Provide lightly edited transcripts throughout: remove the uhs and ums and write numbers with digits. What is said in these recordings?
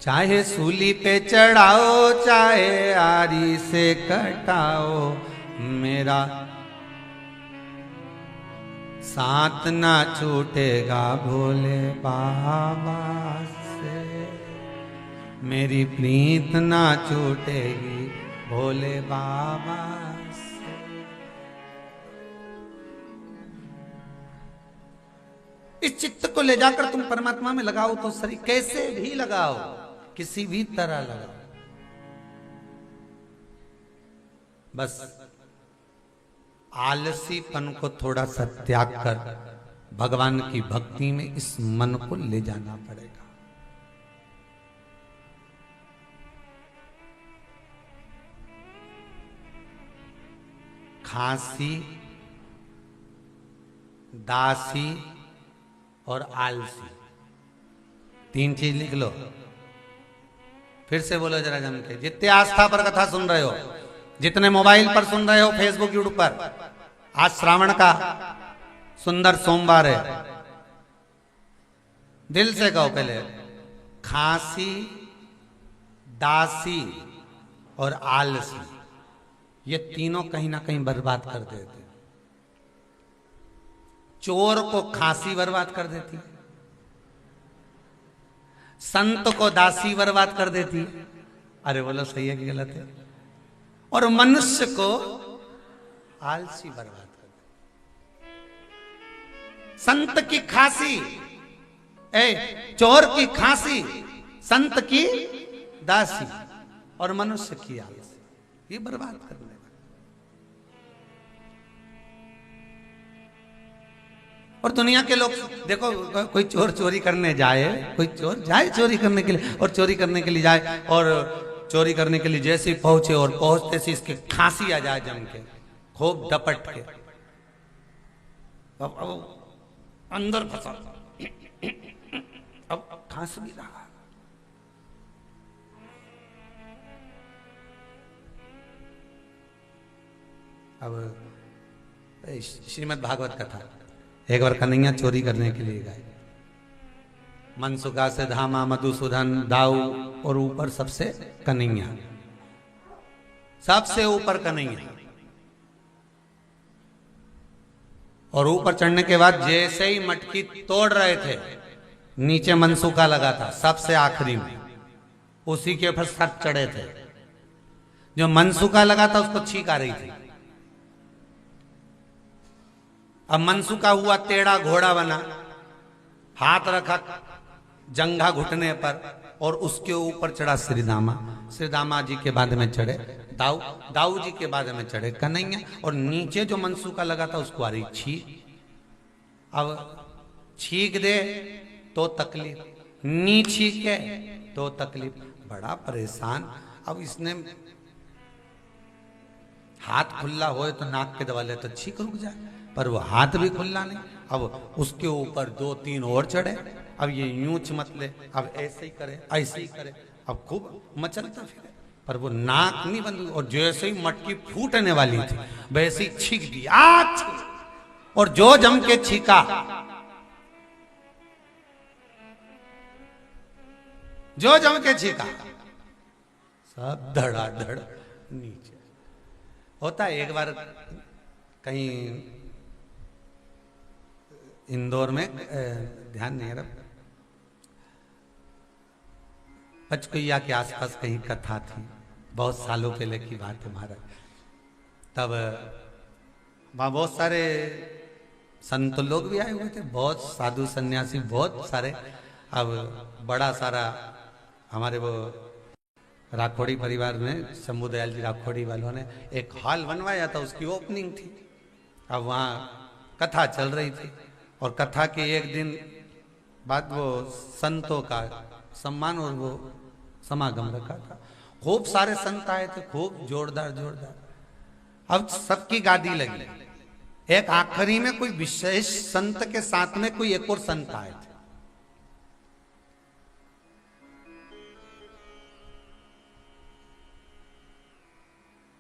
चाहे सूली पे चढ़ाओ चाहे आरी से कटाओ, मेरा साथ ना छूटेगा भोले बाबा से, मेरी प्रीत ना छूटेगी भोले बाबा से। इस चित्त को ले जाकर तुम परमात्मा में लगाओ तो सही, कैसे भी लगाओ, किसी भी तरह लगाओ, बस आलसीपन को थोड़ा सा त्याग कर भगवान की भक्ति में इस मन को ले जाना पड़ेगा। खांसी, दासी और आलसी, तीन चीज लिख लो। फिर से बोलो जरा जम के, जितने आस्था पर कथा सुन रहे हो, जितने मोबाइल पर सुन रहे हो, फेसबुक यूट्यूब पर, आज श्रावण का सुंदर सोमवार है, दिल से कहो पहले, खांसी, दासी और आलसी, ये तीनों कहीं ना कहीं बर्बाद कर देते। चोर को खांसी बर्बाद कर देती है, संत को दासी बर्बाद कर देती है, अरे बोलो सही है कि गलत है, और मनुष्य को आलसी बर्बाद कर देती। संत की खांसी, चोर की खांसी, संत की दासी और मनुष्य की आलसी, ये बर्बाद करने वाला। और दुनिया के लोग देखो, कोई चोर चोरी करने जाए, कोई चोर जाए चोरी करने के लिए, और चोरी करने के लिए जाए, और चोरी करने के लिए जैसे ही पहुंचे और पहुंचते से इसके खांसी आ जाए जम के, खूब डपट के, अब अंदर फंसा, अब खांस भी रहा। अब श्रीमद् भागवत कथा, एक बार कन्हैया चोरी करने के लिए गए, मनसुखा से धामा, मधुसूदन, दाऊ, और ऊपर सबसे कन्हैया, सबसे ऊपर कन्हैया। और ऊपर चढ़ने के बाद जैसे ही मटकी तोड़ रहे थे, नीचे मनसुखा लगा था सबसे आखिरी में, उसी के ऊपर सर चढ़े थे। जो मनसुखा लगा था उसको छींक आ रही थी। अब मनसुखा हुआ टेढ़ा घोड़ा बना, हाथ रखा जंघा घुटने पर, और उसके ऊपर चढ़ा श्रीदामा, श्रीदामा जी के बाद में चढ़े दाऊ, दाऊ जी के बाद में चढ़े कन्हैया, और नीचे जो मनसुखा लगा था उसको आ रही छींक। अब छींक दे तो तकलीफ, नी छींके तो तकलीफ, बड़ा परेशान। अब इसने हाथ खुला होए तो नाक के दबा ले तो छींक रुक जाए, पर वो हाथ भी खुला नहीं। अब उसके ऊपर दो तीन और चढ़े, अब ये यूं मत ले, अब ऐसे ही करे, ऐसे ही करे, अब खूब मचलता फिरे, पर वो नाक नहीं बंद। और जैसे ही मटकी फूटने वाली थी वैसे ही छींक दी, आज, और जो जम के छींका, जो जम के छींका, सब धड़ाधड़ नीचे। होता है एक बार कहीं इंदौर में, ध्यान नहीं रहा, पचकुइया के आसपास कहीं कथा थी, बहुत सालों पहले की बात है महाराज। तब वहाँ बहुत सारे संत लोग भी आए हुए थे, बहुत साधु सन्यासी, बहुत सारे। अब बड़ा सारा हमारे वो राठौड़ी परिवार में, शंभू दयाल जी राठौड़ी वालों ने एक हॉल बनवाया था, उसकी ओपनिंग थी। अब वहाँ कथा चल रही थी, और कथा के एक दिन बाद वो संतों का सम्मान और वो समागम रखा था। खूब सारे संत आए थे, खूब जोरदार जोरदार। अब सबकी गादी लगी, एक आखिरी में कोई विशेष संत के साथ में कोई एक और संत आए थे।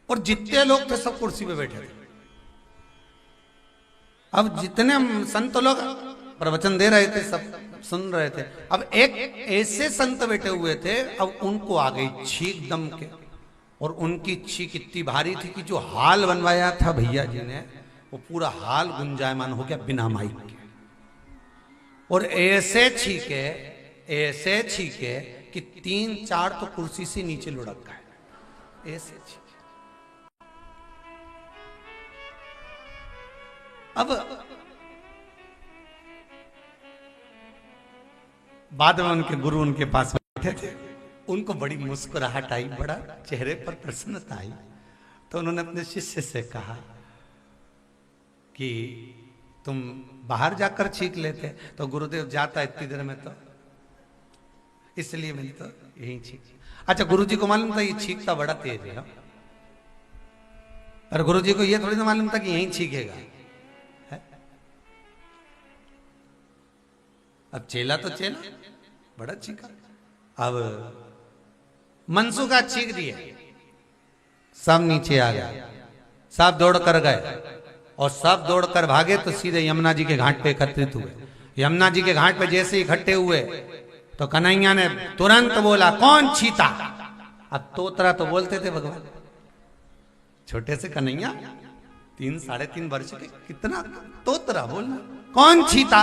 और जितने लोग थे सब कुर्सी पे बैठे थे। अब जितने संत लोग प्रवचन दे रहे थे सब सुन रहे थे। अब एक ऐसे संत बैठे हुए थे, अब उनको आ गई छींक दम के, और उनकी छींक इतनी भारी थी कि जो हाल बनवाया था भैया जी ने, वो पूरा हाल गुंजायमान हो गया बिना माइक के। और ऐसे छींके कि 3-4 तो कुर्सी से नीचे लुढ़क गए, ऐसे छींके। अब बाद में उनके गुरु उनके पास बैठे थे, उनको बड़ी मुस्कुराहट आई, बड़ा चेहरे पर प्रसन्नता आई। तो उन्होंने अपने शिष्य से कहा कि तुम बाहर जाकर छींक लेते। तो गुरुदेव जाता इतनी देर में, तो इसलिए मैंने तो यही छींक। अच्छा, गुरुजी को मालूम था ये छींकता बड़ा तेज है, और गुरुजी को ये थोड़ी ना मालूम था कि यही छींकेगा। अब चेला तो चेला बड़ा चीखा। अब मनसुखा छींक दिए, सब नीचे आ गया, सब दौड़ कर गए, और सब दौड़ कर भागे तो सीधे यमुना जी के घाट पे एकत्रित हुए। यमुना जी के घाट पे जैसे ही इकट्ठे हुए तो कन्हैया ने तुरंत बोला, कौन छीता। अब तोतरा तो बोलते थे भगवान, छोटे से कन्हैया 3-3.5 वर्ष के, कितना तोतरा बोलना, कौन छीता।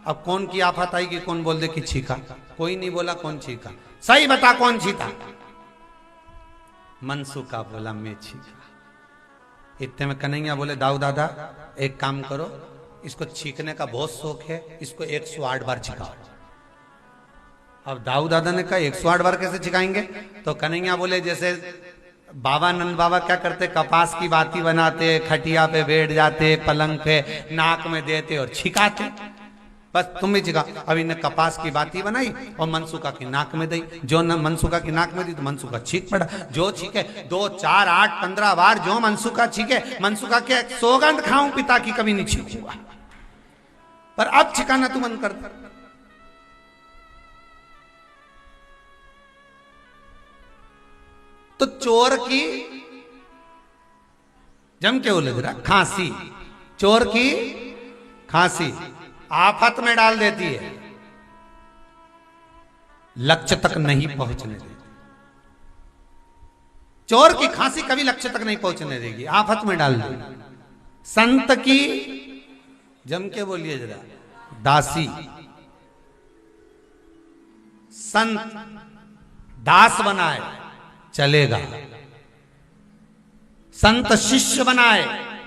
अब कौन की आफत आई कि कौन बोल दे कि छीका, कोई नहीं बोला कौन छीका, सही बता कौन छीता। मनसुखा बोला मैं छीका। इतने में कन्हैया बोले, दाऊ दादा एक काम करो, इसको छीकने का बहुत शौक है, इसको 108 बार छिकाओ। अब दाऊ दादा ने कहा 108 बार कैसे छिकाएंगे। तो कन्हैया बोले, जैसे बाबा नंद बाबा क्या करते, कपास की बाती बनाते, खटिया पे बैठ जाते, पलंग पे नाक में देते और छिकाते, बस तुम भी छिका। अब इन्हें कपास की बाती बनाई और मनसुखा की नाक में दी। जो मनसुखा की नाक में दी तो मनसुखा छींक पड़ा। जो छीके 2, 4, 8, 15 बार जो मनसुखा छीके, मनसुखा के सौगंध खाऊं पिता की कभी नहीं छीकूंगा, पर अब छिकाना तू मन करता। तो चोर की जम के बोले जरा खांसी, चोर की खांसी आफत में डाल देती है, लक्ष्य तक नहीं पहुंचने देती। चोर की खांसी कभी लक्ष्य तक नहीं पहुंचने देगी, आफत में डाल देगी। संत की जम के बोलिए जरा दासी, संत दास बनाए चलेगा, संत शिष्य बनाए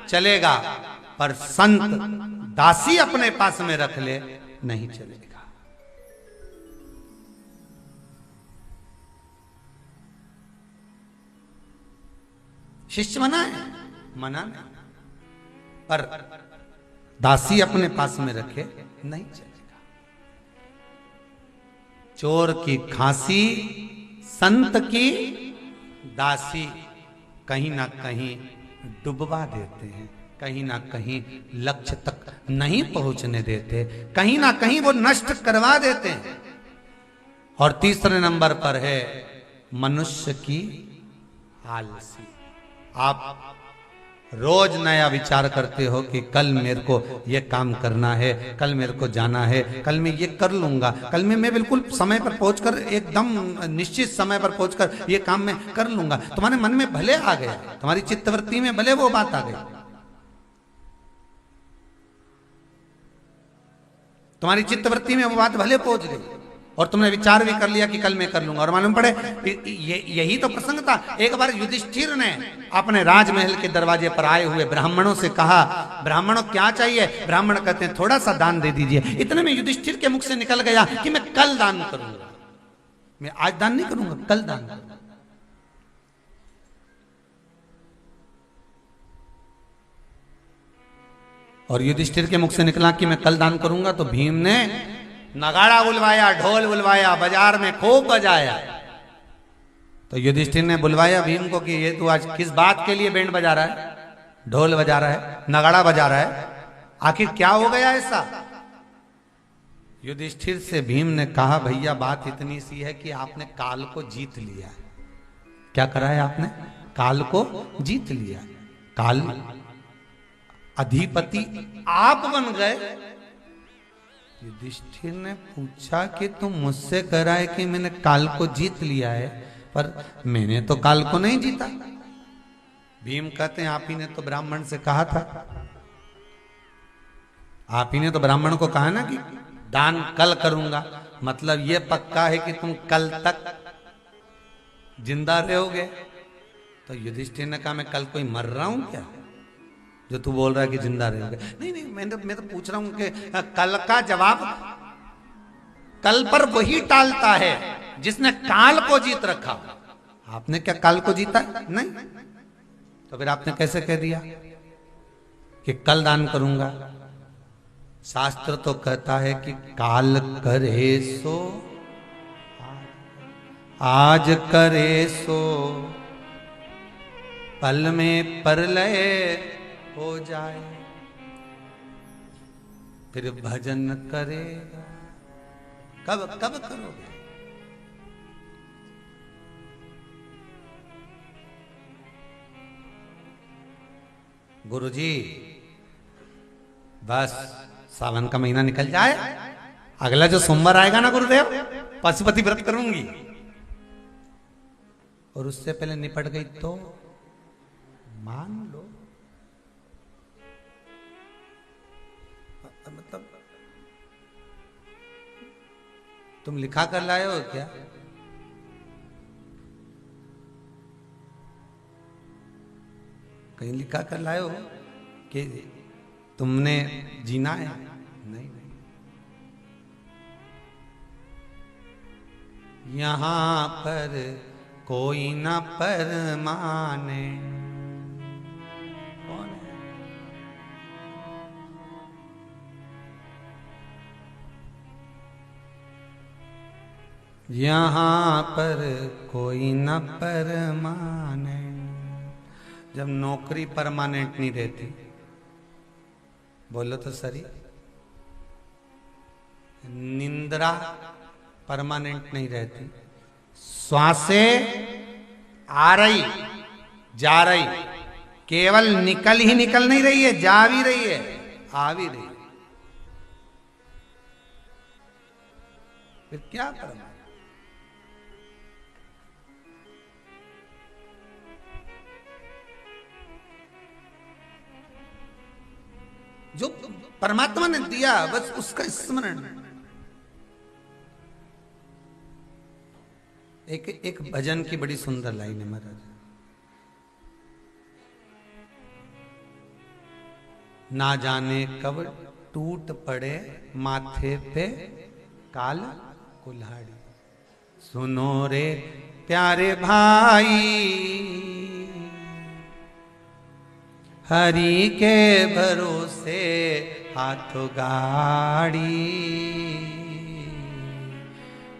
चलेगा, पर संत दासी अपने पास में रख ले नहीं चलेगा। शिष्य मना है, मना नहीं, पर दासी अपने पास में रखे नहीं चलेगा। चोर की खांसी, संत की दासी कहीं ना कहीं डुबवा देते हैं, कहीं ना कहीं लक्ष्य तक नहीं पहुंचने देते, कहीं ना कहीं वो नष्ट करवा देते हैं। और तीसरे नंबर पर है मनुष्य की आलसी। आप रोज नया विचार करते हो कि कल मेरे को ये काम करना है, कल मेरे को जाना है, कल मैं ये कर लूंगा, कल मैं बिल्कुल समय पर पहुंचकर, एकदम निश्चित समय पर पहुंचकर ये काम मैं कर लूंगा। तुम्हारे मन में भले आ गया, तुम्हारी चित्तवृत्ति में भले वो बात आ गई, तुम्हारी चित्तवृत्ति में वो बात भले पहुंच गई, और तुमने विचार भी कर लिया कि कल मैं कर लूंगा। और मालूम पड़े यही तो प्रसंग था। एक बार युधिष्ठिर ने अपने राजमहल के दरवाजे पर आए हुए ब्राह्मणों से कहा, ब्राह्मणों क्या चाहिए। ब्राह्मण कहते हैं थोड़ा सा दान दे दीजिए। इतने में युधिष्ठिर के मुख से निकल गया कि मैं कल दान करूंगा, मैं आज दान नहीं करूंगा, कल दान करूंगा। और युधिष्ठिर के मुख से निकला कि मैं कल दान करूंगा, तो भीम ने नगाड़ा बुलवाया, ढोल बुलवाया, बाजार में खूब बजाया। तो युधिष्ठिर ने बुलवाया भीम को कि ये तू आज किस बात के लिए बैंड बजा रहा है, ढोल बजा रहा है, नगाड़ा बजा रहा है, आखिर क्या हो गया ऐसा। युधिष्ठिर से भीम ने कहा, भैया बात इतनी सी है कि आपने काल को जीत लिया। क्या करा है आपने, काल को जीत लिया। काल अधिपति आप बन गए, युधिष्ठिर ने पूछा कि तुम मुझसे कह रहा है कि मैंने काल को जीत लिया है, पर मैंने तो काल को नहीं जीता। भीम कहते हैं आप ही ने तो ब्राह्मण से कहा था, आप ही ने तो ब्राह्मण को कहा ना कि दान कल करूंगा, मतलब ये पक्का है कि तुम कल तक जिंदा रहोगे। तो युधिष्ठिर ने कहा मैं कल कोई मर रहा हूं क्या जो तू बोल रहा है कि जिंदा रहोगे? नहीं नहीं, मैं तो पूछ रहा हूं कि कल का जवाब कल पर वही टालता है जिसने काल को जीत रखा। आपने क्या काल को जीता? नहीं। तो फिर आपने कैसे कह दिया कि कल दान करूंगा? शास्त्र तो कहता है कि काल करे सो आज करे सो पल में परलय हो जाए, फिर भजन करेगा। कब कब करोगे? गुरुजी बस सावन का महीना निकल जाए, अगला जो सोमवार आएगा ना गुरुदेव, पशुपति व्रत करूंगी, और उससे पहले निपट गई तो मान लो। मतलब तुम लिखा कर लाए हो क्या? कहीं लिखा कर लाए हो कि तुमने जीना है? नहीं नहीं, यहां पर कोई न परमाने। कौन है? यहां पर कोई न परमाने। जब नौकरी परमानेंट नहीं रहती, बोलो तो सही, निंद्रा परमानेंट नहीं रहती, श्वासें आ रही जा रही, केवल निकल ही निकल नहीं रही है, जा भी रही है, आ भी रही है, फिर क्या करना? जो परमात्मा ने दिया बस उसका स्मरण। एक भजन की बड़ी सुंदर लाइन है महाराज। ना जाने कब टूट पड़े माथे पे काल कुल्हाड़ी, सुनो रे प्यारे भाई हरि के भरोसे हाथों गाड़ी,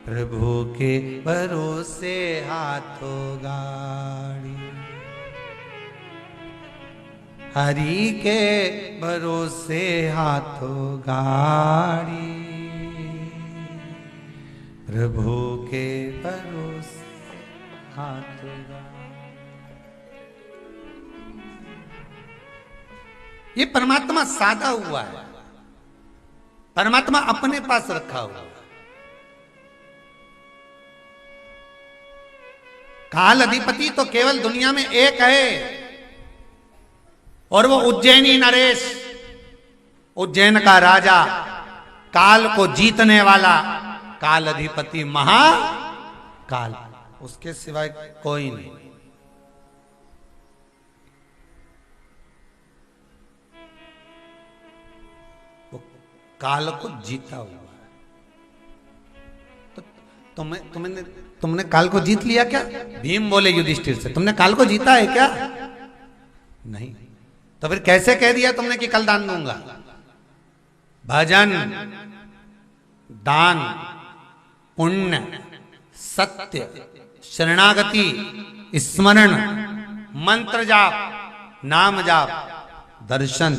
प्रभु के भरोसे हाथों गाड़ी, हरि के भरोसे हाथों गाड़ी, प्रभु के भरोसे हाथों गाड़ी। ये परमात्मा साधा हुआ है, परमात्मा अपने पास रखा हुआ है। काल अधिपति तो केवल दुनिया में एक है, और वो उज्जैनी नरेश, उज्जैन का राजा, काल को जीतने वाला काल अधिपति महाकाल, उसके सिवाय कोई नहीं। वो काल को जीता हुआ है। तो तुमने काल को जीत लिया क्या? भीम बोले युधिष्ठिर से, तुमने काल को जीता है क्या? नहीं। तो फिर कैसे कह दिया तुमने कि कल दान दूंगा? भजन, दान, पुण्य, सत्य, शरणागति, स्मरण, मंत्र जाप, नाम जाप, दर्शन,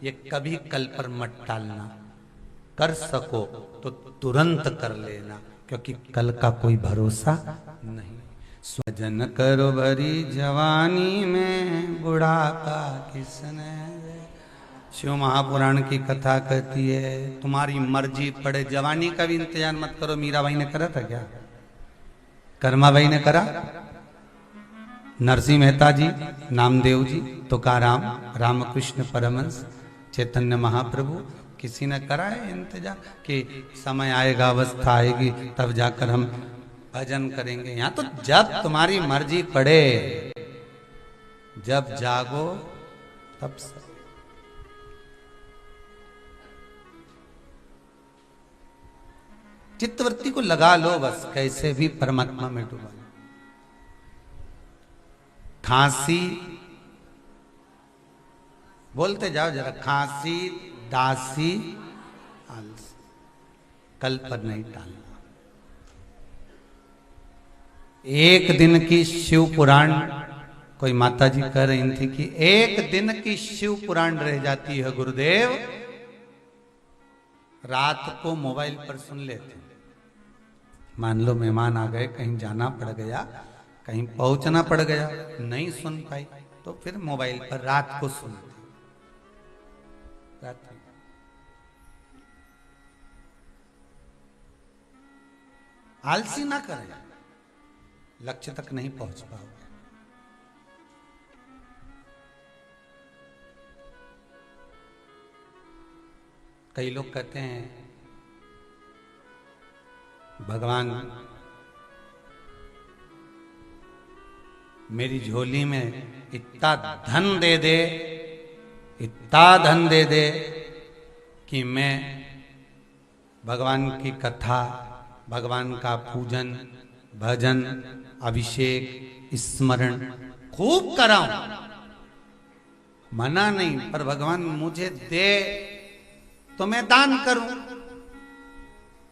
ये कभी कल पर मत टालना। कर सको तो तुरंत कर लेना, क्योंकि कल का कोई भरोसा नहीं। स्वजन करो भरी जवानी में, बुढ़ापा किसने दे। शिव महापुराण की कथा कहती है तुम्हारी मर्जी पड़े, जवानी का भी इंतजार मत करो। मीराबाई ने करा था क्या? कर्माबाई ने करा, नरसिंह मेहता जी, नामदेव जी, तुकाराम, रामकृष्ण परमहंस, चैतन्य महाप्रभु, किसी ने करा है इंतजार कि समय आएगा, अवस्था आएगी, तब जाकर हम भजन करेंगे? यहाँ तो जब तुम्हारी मर्जी पड़े, जब जागो तब से। चित्तवृत्ति को लगा लो बस, कैसे भी परमात्मा में डूबा। खांसी, बोलते जाओ जरा, खांसी, दासी, आलसी, कल पर नहीं टालना। एक दिन की शिव पुराण, कोई माता जी कह रही थी कि एक दिन की शिव पुराण रह जाती है गुरुदेव, रात को मोबाइल पर सुन लेते। मान लो मेहमान आ गए, कहीं जाना पड़ गया, कहीं पहुंचना पड़ गया, नहीं सुन पाई, तो फिर मोबाइल पर रात को सुनते। आलसी ना करें, लक्ष्य तक नहीं पहुंच पाओगे। कई लोग कहते हैं भगवान मेरी झोली में इतना धन दे दे, इतना धन दे दे कि मैं भगवान की कथा, भगवान का पूजन, भजन, अभिषेक, स्मरण खूब कराऊं। मना नहीं, पर भगवान मुझे दे तो मैं दान करूं,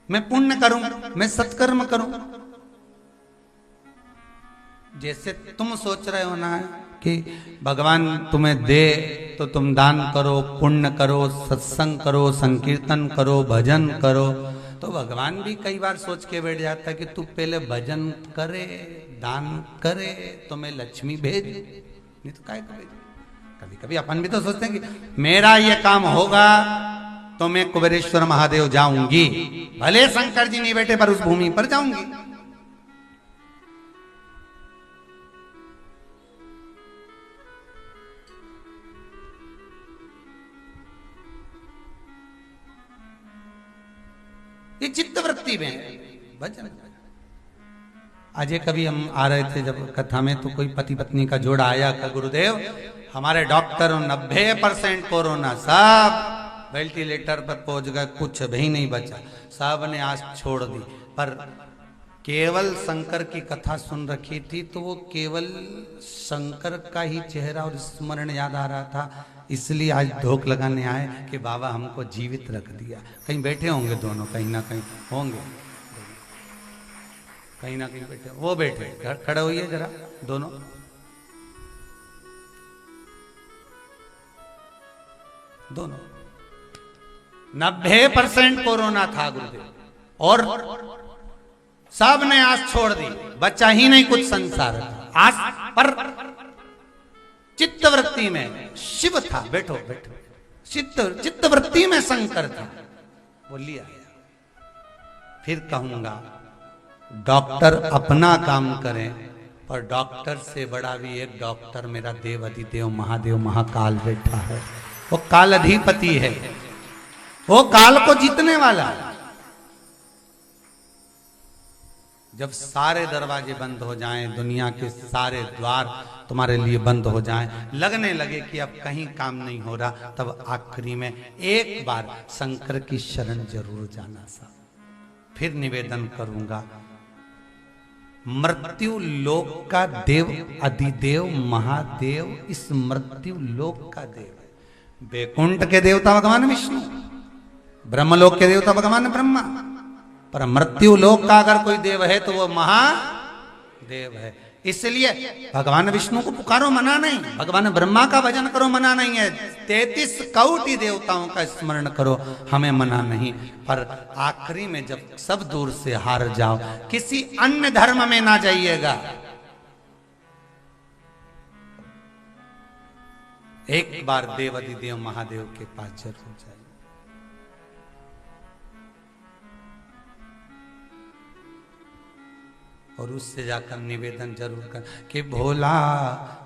मैं पुण्य करूं, मैं सत्कर्म करूं। जैसे तुम सोच रहे हो ना कि भगवान तुम्हें दे तो तुम दान करो, पुण्य करो, सत्संग करो, संकीर्तन करो, भजन करो, तो भगवान भी कई बार सोच के बैठ जाता है कि तू पहले भजन करे, दान करे तो मैं लक्ष्मी भेज, नहीं तो काय भेज। कभी कभी अपन भी तो सोचते हैं कि मेरा ये काम होगा तो मैं कुबेरेश्वर महादेव जाऊंगी, भले शंकर जी नहीं बैठे पर उस भूमि पर जाऊंगी। ये चित्तवृत्ति में भजन। आज कभी हम आ रहे थे जब कथा में, तो कोई पति पत्नी का जोड़ा आया का गुरुदेव हमारे डॉक्टर 90% कोरोना, सब वेंटिलेटर पर पहुंच गए, कुछ भी नहीं बचा, सब ने आस छोड़ दी। पर केवल शंकर की कथा सुन रखी थी तो वो केवल शंकर का ही चेहरा और स्मरण याद आ रहा था, इसलिए आज धोख लगाने आए कि बाबा हमको जीवित रख दिया। कहीं बैठे होंगे दोनों, कहीं ना कहीं होंगे, कहीं ना कहीं बैठे, वो बैठे, खड़े होइए जरा दोनों। दोनों 90% कोरोना था गुरुदेव, और सब ने आस छोड़ दी, बच्चा ही नहीं कुछ संसार आस पर। चित्तवृत्ति में शिव था, बैठो बैठो, चित्तवृत्ति में शंकर था, वो लिया। फिर कहूंगा डॉक्टर अपना काम करें, पर डॉक्टर से बड़ा भी एक डॉक्टर मेरा देव अधिदेव महादेव महाकाल बैठा है। वो काल अधिपति है, वो काल को जीतने वाला है। जब सारे दरवाजे बंद हो जाएं, दुनिया के सारे द्वार तुम्हारे लिए बंद हो जाएं, लगने लगे कि अब कहीं काम नहीं हो रहा, तब आखिरी में एक बार शंकर की शरण जरूर जाना सा। फिर निवेदन करूंगा, मृत्यु लोक का देव अधिदेव महादेव इस मृत्यु लोक का देव है। वैकुंठ के देवता भगवान विष्णु, ब्रह्मलोक के देवता भगवान ब्रह्मा, पर मृत्यु लोक का अगर कोई देव है तो वो महादेव है। इसलिए भगवान विष्णु को पुकारो, मना नहीं, भगवान ब्रह्मा का भजन करो, मना नहीं है, 33 कोटि देवताओं का स्मरण करो, हमें मना नहीं। पर आखिरी में जब सब दूर से हार जाओ, किसी अन्य धर्म में ना जाइएगा। एक बार देवाधिदेव महादेव के पास जरूर जाइए। और उससे जाकर निवेदन जरूर कर कि भोला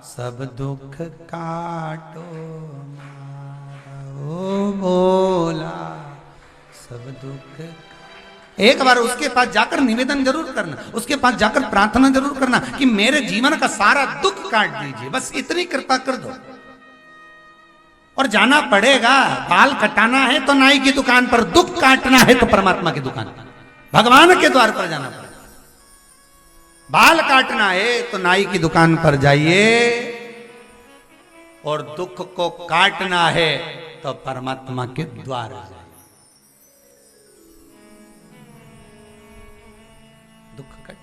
सब दुख काटो मारा, ओ भोला सब दुख। एक बार उसके पास जाकर निवेदन जरूर करना, उसके पास जाकर प्रार्थना जरूर करना कि मेरे जीवन का सारा दुख काट दीजिए, बस इतनी कृपा कर दो। और जाना पड़ेगा, बाल कटाना है तो नाई की दुकान पर, दुख काटना है तो परमात्मा की दुकान पर, भगवान के द्वार पर जाना पड़ेगा। बाल काटना है तो नाई की दुकान पर जाइए, और दुख को काटना है तो परमात्मा के द्वार जाइए। दुख कट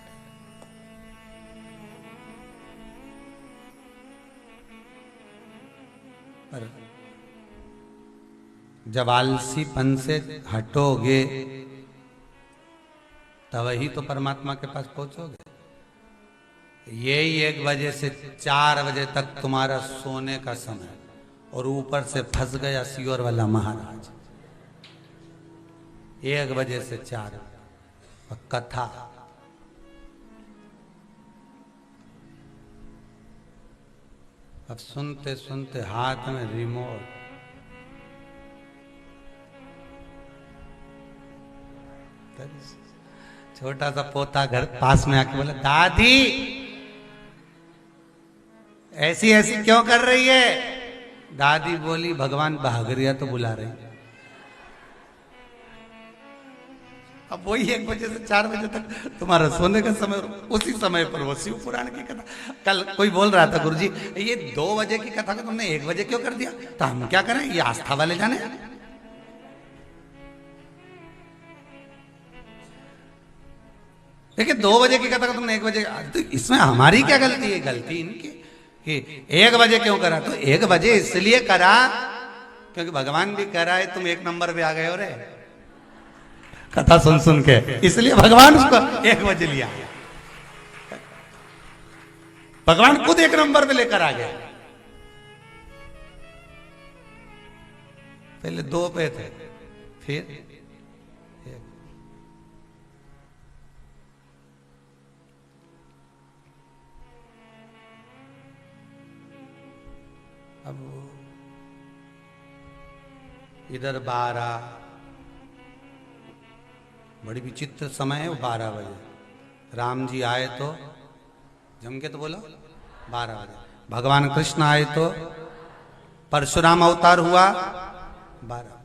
पर जब आलसीपन से हटोगे तब ही तो परमात्मा के पास पहुंचोगे। यही 1 बजे से 4 बजे तक तुम्हारा सोने का समय, और ऊपर से फंस गया सियोर वाला महाराज। 1 बजे से 4 कथा, अब सुनते सुनते हाथ में रिमोट, छोटा सा पोता घर पास में आके बोला, दादी ऐसी ऐसी क्यों कर रही है? दादी बोली, भगवान भागरिया तो बुला रही। अब वही 1 बजे से 4 बजे तक तुम्हारा सोने का समय, उसी समय पर वो शिव पुराण की कथा। कल कोई बोल रहा था, गुरुजी ये 2 बजे की कथा को तुमने 1 बजे क्यों कर दिया? तो हम क्या करें, ये आस्था वाले जाने। देखिए 2 बजे की कथा को तुमने 1 बजे, तो इसमें हमारी क्या गलती है? गलती इनकी कि 1 बजे क्यों करा? तो 1 बजे इसलिए करा क्योंकि भगवान भी करा है, तुम 1 नंबर पे आ गए हो रे कथा सुन सुन के, इसलिए भगवान उसको 1 बजे लिया। भगवान खुद 1 नंबर पे लेकर आ गया। पहले 2 पे थे, फिर अब इधर 12, बड़ी विचित्र समय है वो। 12 बजे राम जी आए तो जम के तो बोलो 12 बजे, भगवान कृष्ण आए तो परशुराम अवतार हुआ 12,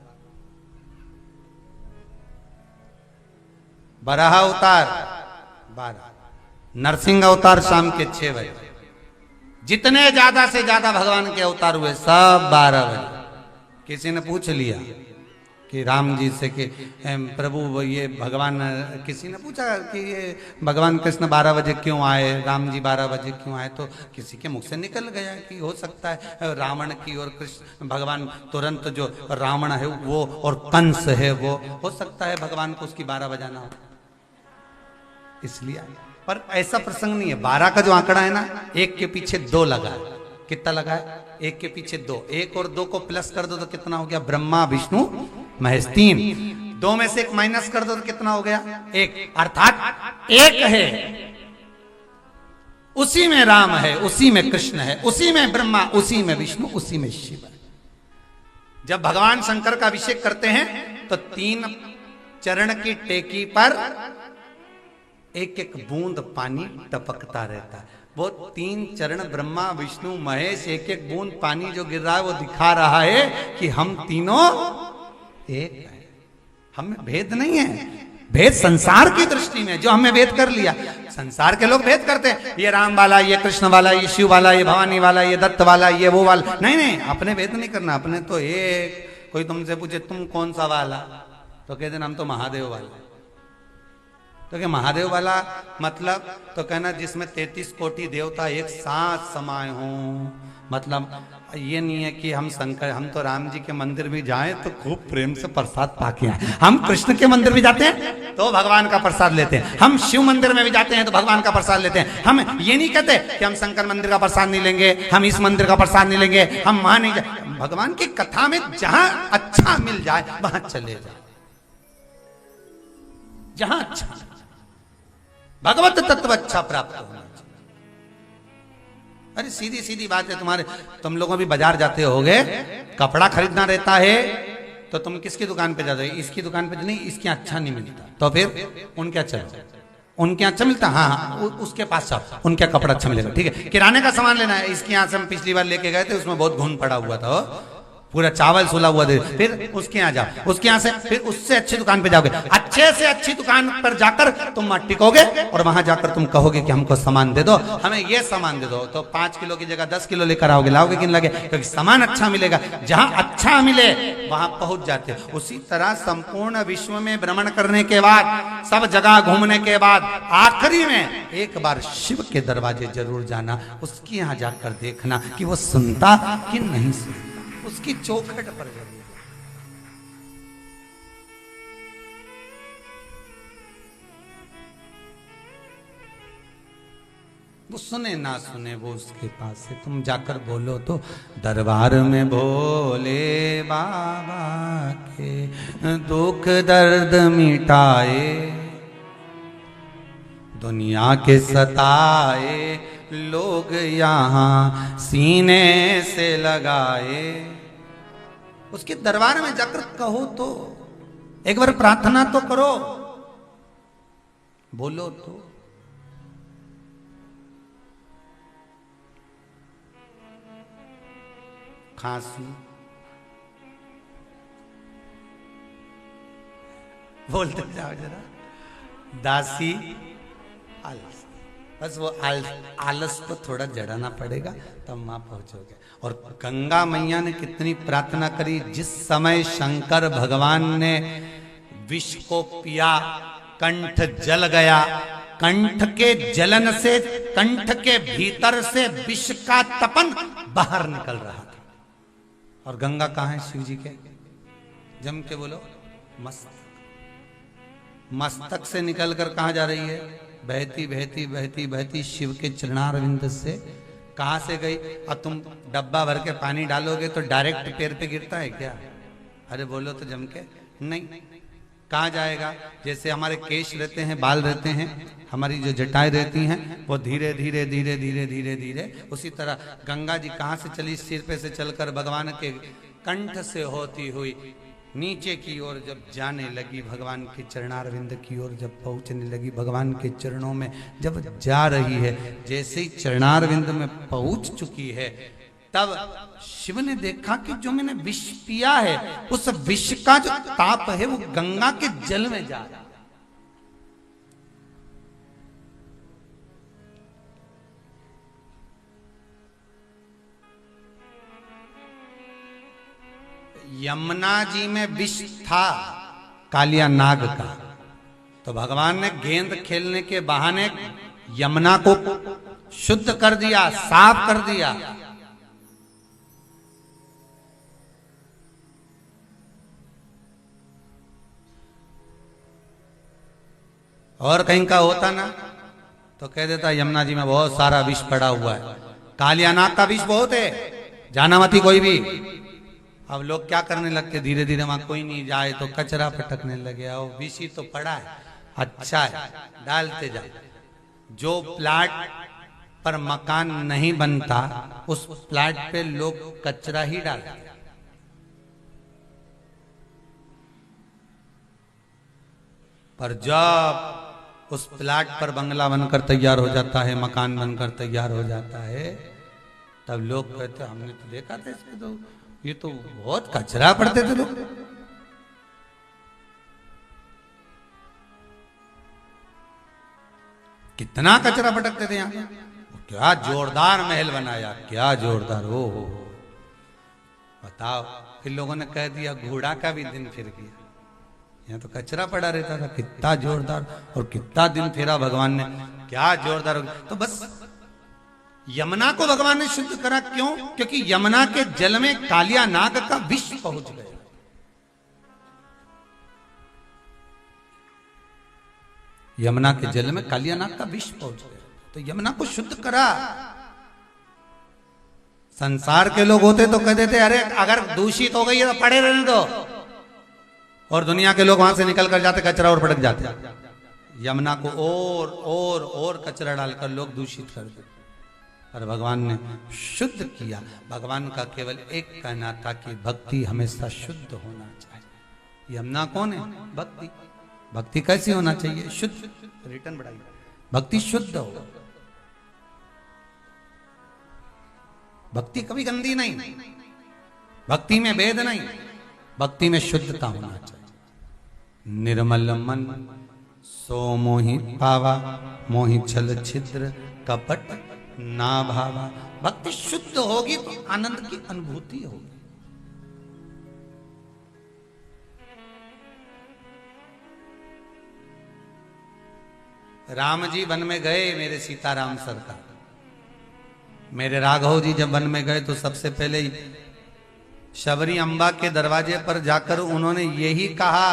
बराह अवतार 12, नरसिंह अवतार शाम के 6 बजे। जितने ज्यादा से ज्यादा भगवान के अवतार हुए सब 12 बजे। किसी ने पूछ लिया कि राम जी से कि प्रभु ये भगवान, किसी ने पूछा कि ये भगवान कृष्ण 12 बजे क्यों आए, राम जी 12 बजे क्यों आए? तो किसी के मुख से निकल गया कि हो सकता है रावण की और कृष्ण भगवान तुरंत, जो रावण है वो और कंस है वो, हो सकता है भगवान को उसकी 12 बजाना हो, इसलिए आए। पर ऐसा प्रसंग नहीं है। 12 का जो आंकड़ा है ना, 1 के पीछे 2 लगा है। कितना लगा है? 1 के पीछे 2। 1 और 2 को प्लस कर दो तो कितना हो गया? ब्रह्मा विष्णु महेश 3। 2 में से 1 माइनस कर दो तो कितना हो गया? 1। अर्थात 1 है, उसी में राम है, उसी में कृष्ण है, उसी में ब्रह्मा, उसी में विष्णु, उसी में शिव है। जब भगवान शंकर का अभिषेक करते हैं तो 3 चरण की टेकी पर 1-1 बूंद पानी टपकता रहता है। वो 3 चरण ब्रह्मा विष्णु महेश, 1-1 बूंद पानी जो गिर रहा है वो दिखा रहा है कि हम तीनों एक है, हमें भेद नहीं है। भेद संसार की दृष्टि में, जो हमें भेद कर लिया। संसार के लोग भेद करते हैं, ये राम वाला, ये कृष्ण वाला, ये शिव वाला, ये भवानी वाला, ये दत्त वाला, ये वो वाला। नहीं नहीं, अपने भेद नहीं करना। अपने तो एक, कोई तुमसे पूछे तुम कौन सा वाला, तो कहते हम तो महादेव वाला। तो क्या महादेव वाला मतलब? तो कहना जिसमें 33 कोटि देवता एक साथ समाये हों, मतलब ये नहीं है कि हम तो राम जी के मंदिर भी जाएं तो खूब प्रेम से प्रसाद पाके आए। हम कृष्ण के मंदिर भी जाते हैं तो भगवान का प्रसाद लेते हैं, हम शिव मंदिर में भी जाते हैं तो भगवान का प्रसाद लेते हैं। हम ये नहीं कहते कि हम शंकर मंदिर का प्रसाद नहीं लेंगे, हम इस मंदिर का प्रसाद नहीं लेंगे, हम वहां नहीं जाए। भगवान की कथा में जहां अच्छा मिल जाए वहां चले जाए, जहां अच्छा भगवत तत्व अच्छा प्राप्त होना। अरे सीधी सीधी बात है, तुम लोगों भी बाजार जाते होगे, कपड़ा खरीदना रहता है तो तुम किसकी दुकान पे जाते हो? इसकी दुकान पे नहीं, इसके अच्छा नहीं मिलता तो फिर उनके अच्छा, उनके अच्छा मिलता, हाँ उसके पास जाओ, उनका कपड़ा अच्छा मिलेगा। ठीक है, किराने का सामान लेना है, इसके यहाँ से हम पिछली बार लेके गए थे, उसमें बहुत घुन पड़ा हुआ था, पूरा चावल सुला हुआ दे। फिर उसके यहाँ जाओ, उसके यहाँ से फिर उससे अच्छी दुकान पे जाओगे, अच्छे से अच्छी दुकान पर जाकर तुम टिकोगे और वहां जाकर तुम कहोगे कि हमको सामान दे दो, हमें ये सामान दे दो, तो 5 किलो की जगह 10 किलो लेकर आओगे, लाओगे कि नहीं लगे? क्योंकि सामान अच्छा मिलेगा, जहां अच्छा मिले वहां पहुंच जाते। उसी तरह संपूर्ण विश्व में भ्रमण करने के बाद, सब जगह घूमने के बाद, आखिरी में एक बार शिव के दरवाजे जरूर जाना, उसके यहाँ जाकर देखना कि वो सुनता कि नहीं सुनता, उसकी चौखट पर जरूर। वो सुने ना सुने वो उसके पास से तुम जाकर बोलो तो, दरबार में भोले बाबा के दुख दर्द मिटाए, दुनिया के सताए लोग यहाँ सीने से लगाए। उसके दरबार में जाकर कहो तो, एक बार प्रार्थना तो करो, बोलो तो। खांसी, बोलते जाओ जरा, दासी, आलस, बस वो आलस को थोड़ा जड़ाना पड़ेगा तब वहां पहुंचोगे। और गंगा मैया ने कितनी प्रार्थना करी, जिस समय शंकर भगवान ने विष को पिया, कंठ जल गया, कंठ के जलन से कंठ के भीतर से विष का तपन बाहर निकल रहा था। और गंगा कहाँ है शिव जी के? जम के बोलो, मस्तक। मस्तक से निकलकर कहाँ जा रही है? बहती बहती बहती बहती शिव के चरणारविंद से। कहाँ से गई? अब तुम डब्बा भर के पानी डालोगे तो डायरेक्ट पैर पे गिरता है क्या? अरे बोलो तो जम के, नहीं। कहाँ जाएगा? जैसे हमारे केश रहते हैं, बाल रहते हैं, हमारी जो जटाएं रहती हैं, वो धीरे धीरे धीरे धीरे धीरे धीरे, उसी तरह गंगा जी कहाँ से चली? सिर पे से चलकर भगवान के कंठ से होती हुई नीचे की ओर जब जाने लगी, भगवान के चरणारविंद की ओर जब पहुंचने लगी, भगवान के चरणों में जब जा रही है, जैसे ही चरणारविंद में पहुंच चुकी है, तब शिव ने देखा कि जो मैंने विष पिया है, उस विष का जो ताप है वो गंगा के जल में जा रहा है। यमुना जी में विष था कालिया नाग का, तो भगवान ने गेंद खेलने के बहाने यमुना को शुद्ध कर दिया, साफ कर दिया। और कहीं का होता ना तो कह देता यमुना जी में बहुत सारा विष पड़ा हुआ है, कालिया नाग का विष बहुत है, जाना मती कोई भी। अब लोग क्या करने लगते, धीरे धीरे वहां कोई नहीं जाए तो कचरा पटकने लगे, और विष ही तो पड़ा है, अच्छा है, डालते जाए। जो प्लाट पर मकान नहीं बनता उस प्लाट पे लोग कचरा ही डालते हैं। पर जब उस प्लाट पर बंगला बनकर तैयार हो जाता है, मकान बनकर तैयार हो जाता है, तब लोग कहते हमने तो देखा था इसमें तो ये तो बहुत कचरा पड़ते थे लोग। कितना कचरा पटकते थे यहाँ, क्या जोरदार महल बनाया, क्या जोरदार, हो बताओ। फिर लोगों ने कह दिया घोड़ा का भी दिन फिर गया, यहाँ तो कचरा पड़ा रहता था, कितना जोरदार, और कितना दिन फेरा भगवान ने, क्या जोरदार। तो बस यमुना को भगवान ने शुद्ध करा, क्यों? क्योंकि यमुना के जल में कालिया नाग का विष पहुंच गया। यमुना के जल में कालिया नाग का विष पहुंच गया, तो यमुना को शुद्ध करा। संसार के लोग होते तो कह देते अरे अगर दूषित हो गई है तो पड़े रहने दो, और दुनिया के लोग वहां से निकल कर जाते कचरा और पटक जाते। यमुना को और कचरा डालकर लोग दूषित कर देते, पर भगवान ने शुद्ध किया। भगवान का केवल एक कहना था कि भक्ति हमेशा शुद्ध होना चाहिए। यमुना कौन है? भक्ति। भक्ति कैसी होना चाहिए? शुद्ध। रिटर्न बढ़ाइए, भक्ति शुद्ध हो। भक्ति कभी गंदी नहीं, भक्ति में भेद नहीं, भक्ति में शुद्धता होना चाहिए। निर्मल मन सो मोहि पावा, मोहि छल छिद्र कपट ना भावा। भक्ति शुद्ध होगी तो आनंद की अनुभूति होगी। राम जी वन में गए, मेरे सीताराम सरकार, मेरे राघव जी जब वन में गए तो सबसे पहले शबरी अम्बा के दरवाजे पर जाकर उन्होंने यही कहा,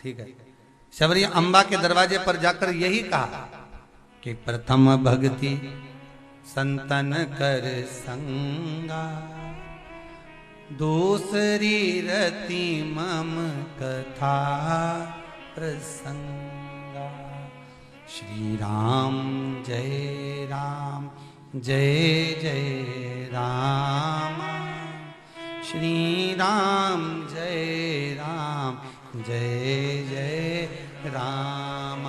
ठीक है, शबरी अम्बा के दरवाजे पर जाकर यही कहा कि प्रथम भक्ति संतन कर संगा, दूसरी रति मम कथा प्रसंगा। श्री राम जय राम जय जय राम, श्री राम जय राम जय जय राम,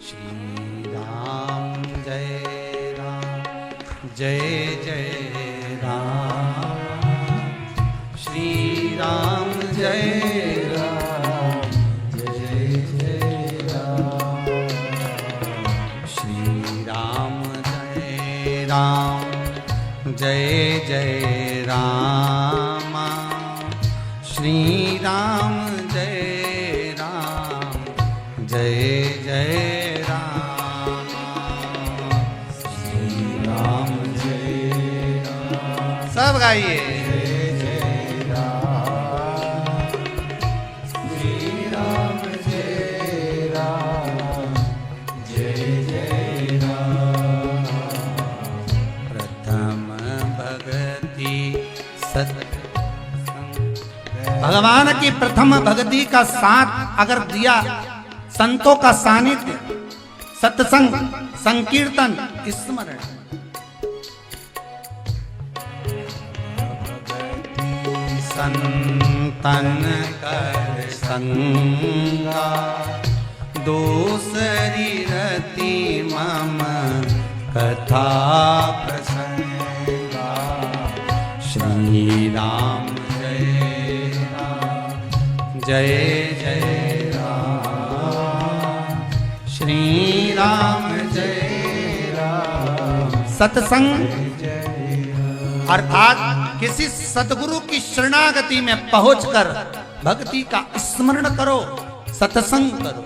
श्री राम जय राम जय जय राम, श्री राम जय राम जय जय राम, श्री राम जय राम जय जय राम, श्री राम जय राम जय जय राम, श्री राम जय राम। सब गाइए, जय राम, श्री राम जय राम जय जय राम। प्रथम भक्ति सत्य, भगवान की प्रथम भक्ति का साथ अगर दिया, संतों का सानिध्य, सत्संग, संकीर्तन, स्मरण, संतन कर संगा, दूसरी रति मम कथा प्रसंगा। श्री राम जय जय राम, श्री राम जय राम। सत्संग अर्थात किसी सतगुरु की शरणागति में पहुंचकर भक्ति का स्मरण करो, सत्संग करो।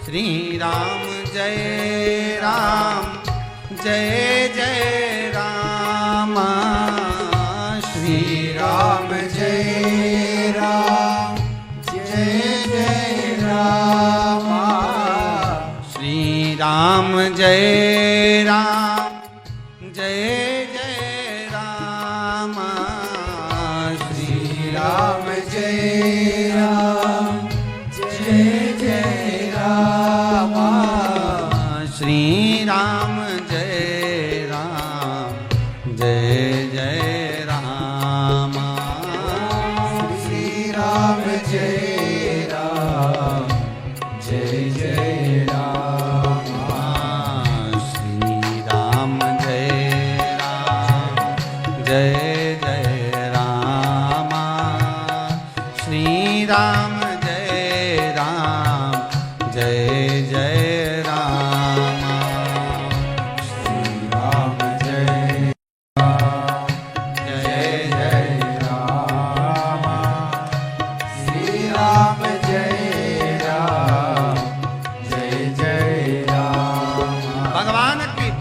श्री राम जय राम जय जय राम, श्री राम जय राम जय जय राम, श्री राम जय राम जय जय राम, श्री राम जय राम जय जय राम, श्री राम जय राम जय जय राम, श्री राम जय राम जय जय राम, श्री राम जय राम जय जय राम, श्री राम जय राम जय जय राम, श्री राम जय जय जय राम, श्री राम जय राम जय जय राम,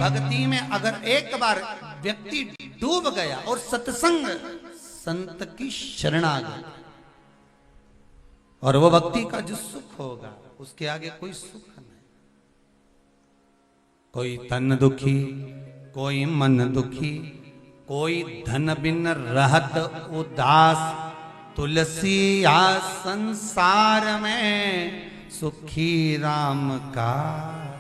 भक्ति में अगर एक बार व्यक्ति डूब गया और सत्संग संत की शरण आ गई, और वो भक्ति का जो सुख होगा उसके आगे कोई सुख नहीं। कोई तन दुखी, कोई मन दुखी, कोई धन बिन रहत उदास, तुलसी आ संसार में सुखी राम का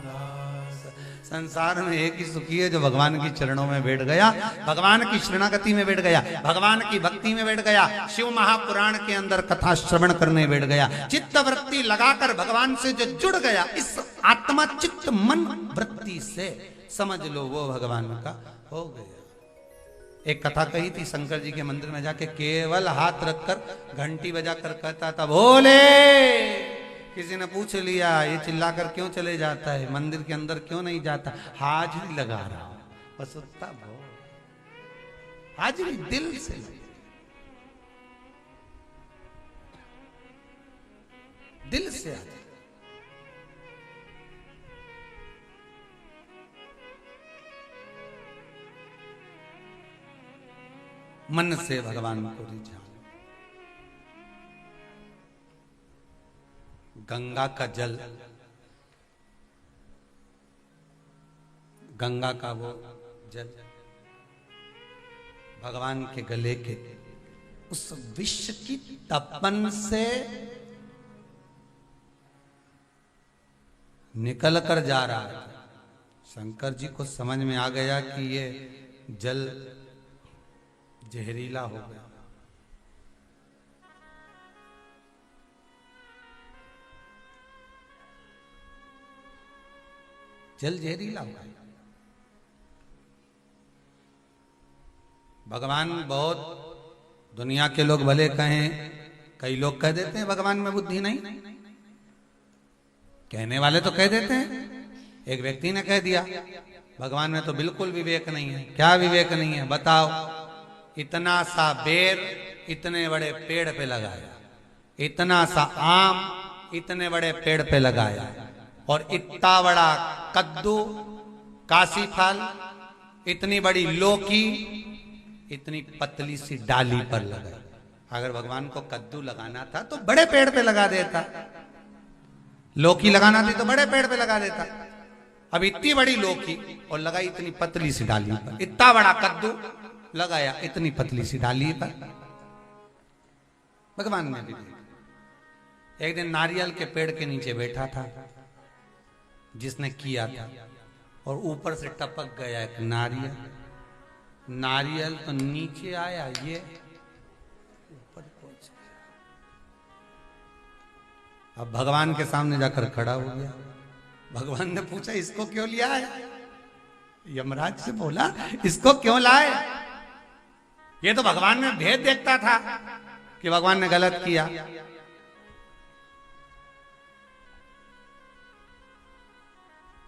दास। संसार में एक ही सुखी है जो भगवान की चरणों में बैठ गया, भगवान की शरणागति में बैठ गया, भगवान की भक्ति में बैठ गया, शिव महापुराण के अंदर कथा श्रवण करने बैठ गया, चित्त वृत्ति लगाकर भगवान से जो जुड़ गया, इस आत्मा चित्त मन वृत्ति से समझ लो वो भगवान का हो गया। एक कथा कही थी, शंकर जी के मंदिर में जाके केवल हाथ रखकर घंटी बजाकर कहता था भोले। किसी ने पूछ लिया ये चिल्लाकर क्यों चले जाता है, मंदिर के अंदर क्यों नहीं जाता? हाजिरी लगा रहा हूं, बस उतना भोल, हाजिरी दिल से लगे, दिल से आती। मन से भगवान को रिझाओ। गंगा का जल, गंगा का वो जल भगवान के गले के उस विष की तपन से निकल कर जा रहा है। शंकर जी को समझ में आ गया कि ये जल जहरीला हो गया। जल जहरीला हो गया। भगवान बहुत, दुनिया के लोग भले कहें, कई लोग कह देते हैं भगवान में बुद्धि नहीं, कहने वाले तो कह देते हैं। एक व्यक्ति ने कह दिया भगवान में तो बिल्कुल विवेक नहीं है। क्या विवेक नहीं है बताओ? इतना सा बेर इतने बड़े पेड़ पे लगाया, इतना सा आम इतने बड़े पेड़ पे लगाया, और इतना बड़ा कद्दू, काशी फल, इतनी बड़ी लौकी इतनी पतली सी डाली पर लगाई। अगर भगवान को कद्दू लगाना था तो बड़े पेड़ पे लगा देता, लौकी लगाना थी तो बड़े पेड़ पे लगा देता। अब इतनी बड़ी लौकी और लगाई इतनी पतली सी डाली पर, इतना बड़ा कद्दू लगाया इतनी पतली सी डाली पर। भगवान ने भी देखा। एक दिन नारियल के पेड़ के नीचे बैठा था जिसने किया था, और ऊपर से टपक गया एक नारियल। नारियल तो नीचे आया, ये ऊपर पहुंच गया। अब भगवान के सामने जाकर खड़ा हो गया। भगवान ने पूछा इसको क्यों लिया है? यमराज से बोला इसको क्यों लाए? ये तो भगवान में भेद देखता था कि भगवान ने गलत किया।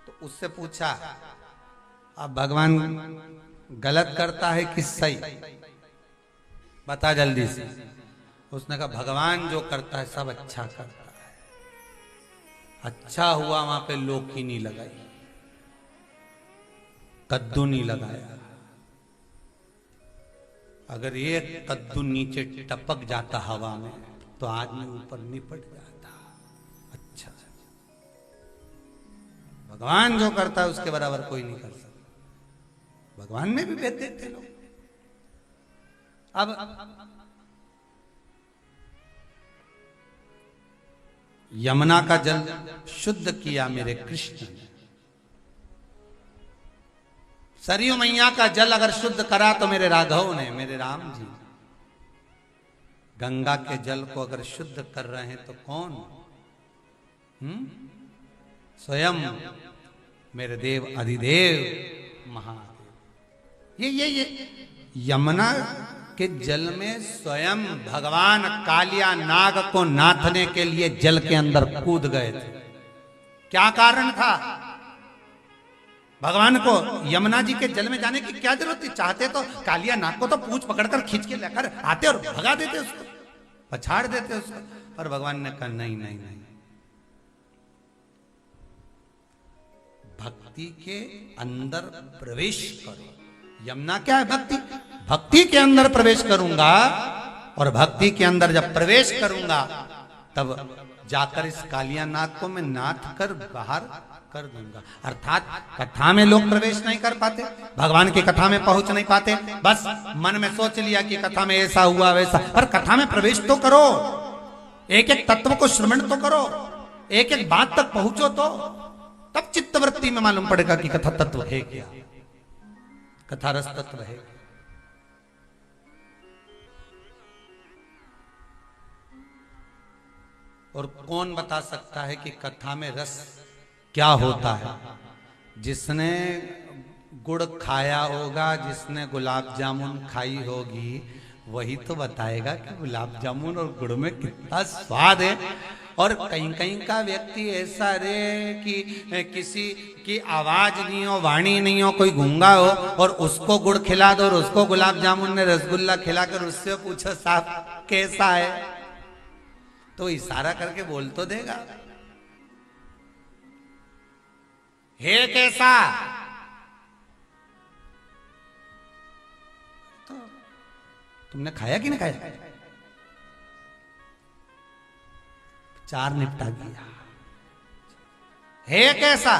तो उससे पूछा अब भगवान गलत करता है कि सही, बता जल्दी से। उसने कहा भगवान जो करता है सब अच्छा करता है। अच्छा हुआ वहां पे लौकी नहीं लगाई, कद्दू नहीं लगाया। अगर ये कद्दू नीचे टपक जाता हवा में तो आदमी ऊपर निपट जाता। अच्छा, भगवान जो करता है उसके बराबर कोई नहीं कर सकता। भगवान में भी भेद देते लोग। अब यमुना का जल शुद्ध किया मेरे कृष्ण ने। सरयू मैया का जल अगर शुद्ध करा तो मेरे राघव ने, मेरे राम जी। गंगा के जल को अगर शुद्ध कर रहे हैं तो कौन? स्वयं मेरे देव अधिदेव महादेव। ये यमुना के जल में स्वयं भगवान कालिया नाग को नाथने के लिए जल के अंदर कूद गए थे। क्या कारण था? भगवान को यमुना जी के जल में जाने की क्या जरूरत थी? चाहते तो कालिया नाग को तो पूंछ पकड़कर खींच के लेकर आते और भगा देते उसको, पछाड़ देते उसको। पर भगवान ने कहा नहीं नहीं नहीं, भक्ति के अंदर प्रवेश करो। यमुना क्या है? भक्ति। भक्ति के अंदर प्रवेश करूंगा, और भक्ति के अंदर जब प्रवेश करूंगा तब जाकर इस कालिया नाग को मैं नाथ कर बाहर कर दूंगा। अर्थात कथा में लोग प्रवेश नहीं कर पाते, भगवान की कथा में पहुंच नहीं पाते, बस मन में सोच लिया कि कथा में ऐसा हुआ वैसा, पर कथा में प्रवेश तो करो, एक एक तत्व को श्रवण तो करो, एक एक बात तक पहुंचो, तो तब चित्तवृत्ति में मालूम पड़ेगा कि कथा तत्व है क्या, कथा रस तत्व है। और कौन बता सकता है कि कथा में रस क्या होता है? जिसने गुड़ खाया होगा, जिसने गुलाब जामुन खाई होगी, वही तो बताएगा कि गुलाब जामुन और गुड़ में कितना स्वाद है। और कहीं कहीं का व्यक्ति ऐसा रे कि किसी की आवाज नहीं हो, वाणी नहीं हो, कोई गूंगा हो, और उसको गुड़ खिला दो और उसको गुलाब जामुन ने रसगुल्ला खिलाकर उससे पूछो साहब कैसा है, तो इशारा करके बोल तो देगा, हे कैसा। तो तुमने खाया कि नहीं खाया? चार निपटा दिया। हे कैसा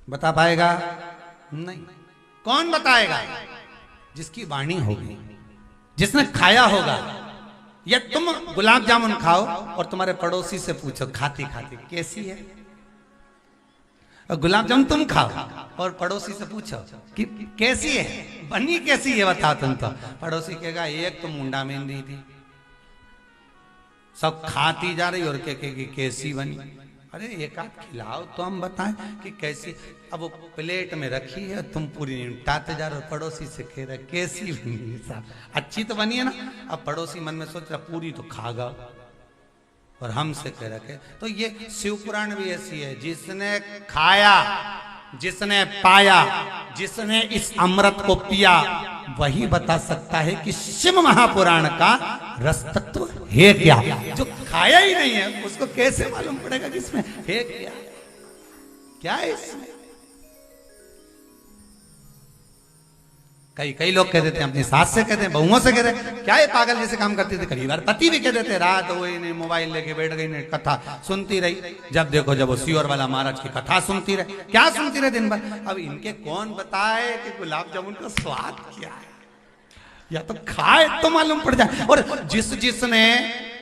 बता पाएगा? नहीं। कौन बताएगा? जिसकी वाणी होगी, जिसने खाया होगा। या तुम गुलाब जामुन खाओ और तुम्हारे पड़ोसी से पूछो खाती खाती कैसी है, और गुलाब जामुन तुम खाओ और पड़ोसी से पूछो कि कैसी है, बनी कैसी है बताओ तुम, तो पड़ोसी कहेगा एक तो मुंडा मेहंदी थी, सब खाती जा रही और कहेगी कैसी बनी। अरे एक आध खिलाओ तो हम बताएं कि कैसी। अब वो प्लेट में रखी है, तुम पूरी निपटाते जा रहे हो, पड़ोसी से कह रहे कैसी बनी साहब, अच्छी तो बनी है ना। अब पड़ोसी मन में सोच रहा पूरी तो खागा, और हमसे कह रखे। तो ये शिव पुराण भी ऐसी है, जिसने खाया, जिसने पाया, जिसने इस अमृत को पिया, वही बता सकता है कि शिव महापुराण का रस तत्व है क्या। जो खाया ही नहीं है उसको कैसे मालूम पड़ेगा कि इसमें है क्या, क्या है इसमें। कई लोग कह देते हैं, अपनी सास से कहते हैं, बहुओं से कहते हैं, क्या ये पागल जैसे काम करती थी। कई बार पति भी कह देते हैं, रात हुई नहीं मोबाइल लेके बैठ गई, नहीं कथा सुनती रही। जब देखो जब वो सियोर वाला महाराज की कथा सुनती रहे, क्या सुनती रहे दिन भर। अब इनके कौन बताए कि गुलाब जामुन का स्वाद क्या है, या तो खाए तो मालूम पड़ जाए। और जिसने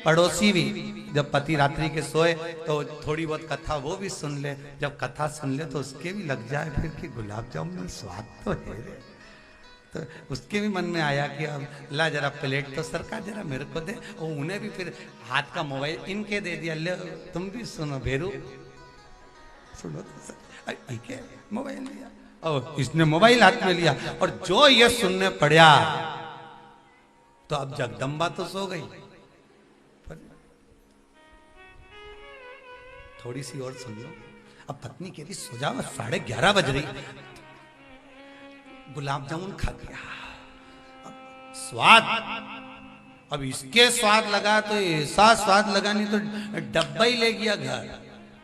पड़ोसी भी जब पति रात्रि के सोए तो थोड़ी बहुत कथा वो भी सुन ले, जब कथा सुन ले तो उसके भी लग जाए फिर कि गुलाब जामुन स्वाद तो है। तो उसके भी मन में आया कि अब ला जरा प्लेट तो सरकार जरा मेरे को दे, और उन्हें भी फिर हाथ का मोबाइल इनके दे दिया, ले तुम भी सुनो भेरू, सुनो तो क्या मोबाइल लिया, और इसने मोबाइल हाथ में लिया, और जो ये सुनने पड़ा तो अब जगदम्बा तो सो गई। थोड़ी सी और सुन लो। अब पत्नी कह रही सो जाओ, 11:30 बज रही, गुलाब जामुन खा गया, अब स्वाद, अब इसके स्वाद लगा तो ऐसा स्वाद लगा, नहीं तो डब्बा ही ले गया घर,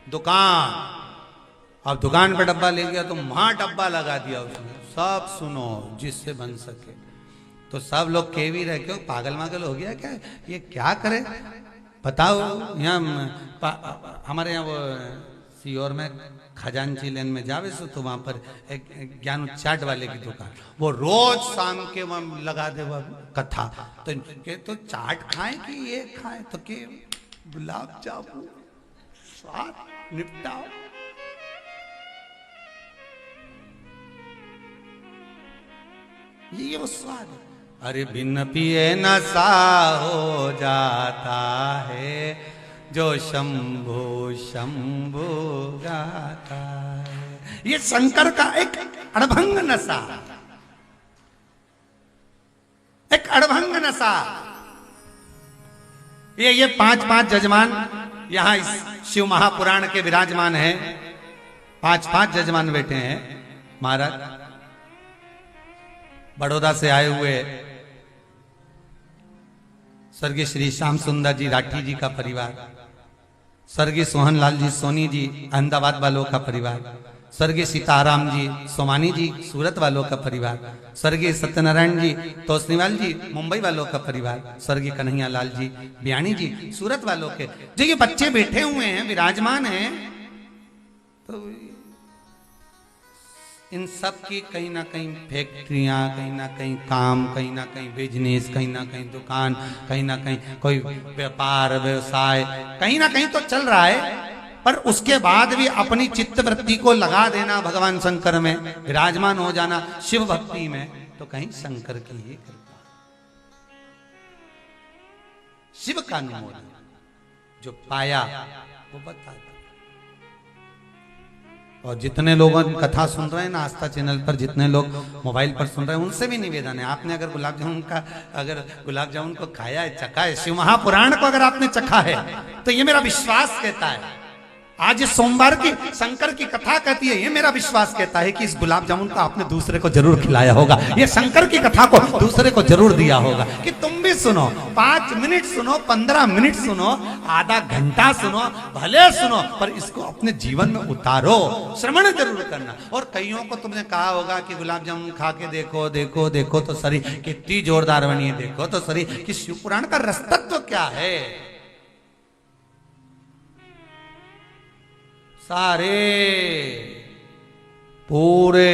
दुकान। अब दुकान पे डब्बा ले गया तो वहां डब्बा लगा दिया उसने, सब सुनो जिससे बन सके। तो सब लोग कह भी रहे, क्यों पागल मागल हो गया क्या, ये क्या करे बताओ। यहाँ हमारे यहाँ वो सीहोर में खजांची लेन में जावे सो, तो वहां पर एक ज्ञान चाट वाले की दुकान, वो रोज शाम के वहां लगा दे वो कथा। तो के तो चाट खाए कि ये खाए, तो के गुलाब जामुन स्वाद निपटाओ। ये वो स्वाद। अरे बिन पिए नशा हो जाता है, जो शंभु शंभु गाता है। ये शंकर का एक अड़भंग नशा, एक अड़भंग नशा। ये पांच जजमान यहां इस शिव महापुराण के विराजमान हैं। पांच जजमान बैठे हैं महाराज, बड़ौदा से आए हुए स्वर्गीय श्री श्याम सुंदर जी राठी जी का परिवार, स्वर्गीय सोहनलाल जी सोनी जी अहमदाबाद वालों का परिवार, स्वर्गीय सीताराम जी सोमानी जी सूरत वालों का परिवार, स्वर्गीय सत्यनारायण जी तोसनीवाल जी मुंबई वालों का परिवार, स्वर्गीय कन्हैया लाल जी बियाणी जी सूरत वालों के, जो ये बच्चे बैठे हुए हैं विराजमान हैं, तो इन सब की कहीं ना कहीं फैक्ट्रियां, कहीं ना कहीं काम, कहीं ना कहीं बिजनेस, कहीं ना कहीं दुकान, कहीं ना कहीं कोई व्यापार व्यवसाय कहीं ना कहीं तो चल रहा है, पर उसके बाद भी अपनी चित्त वृत्ति को लगा देना भगवान शंकर में, विराजमान हो जाना शिव भक्ति में, तो कहीं शंकर की ही कृपा, शिव का अनुमोदन जो पाया वो बता। और जितने लोग कथा सुन रहे हैं ना आस्था चैनल पर, जितने लोग मोबाइल पर सुन रहे हैं, उनसे भी निवेदन है, आपने अगर गुलाब जामुन को खाया है, चखा है, शिव महापुराण को अगर आपने चखा है, तो ये मेरा विश्वास कहता है, आज इस सोमवार की शंकर की कथा कहती है, ये मेरा विश्वास कहता है कि इस गुलाब जामुन को आपने दूसरे को जरूर खिलाया होगा, ये शंकर की कथा को दूसरे को जरूर दिया होगा, कि तुम भी सुनो, 5 मिनट सुनो, 15 मिनट सुनो, आधा घंटा सुनो, भले सुनो, पर इसको अपने जीवन में उतारो, श्रवण जरूर करना। और कईयों को तुमने कहा होगा कि गुलाब जामुन खा के देखो देखो देखो तो सही, कितनी जोरदार बनी है, देखो तो सही कि शिव पुराण का रसतत्व क्या है। सारे पूरे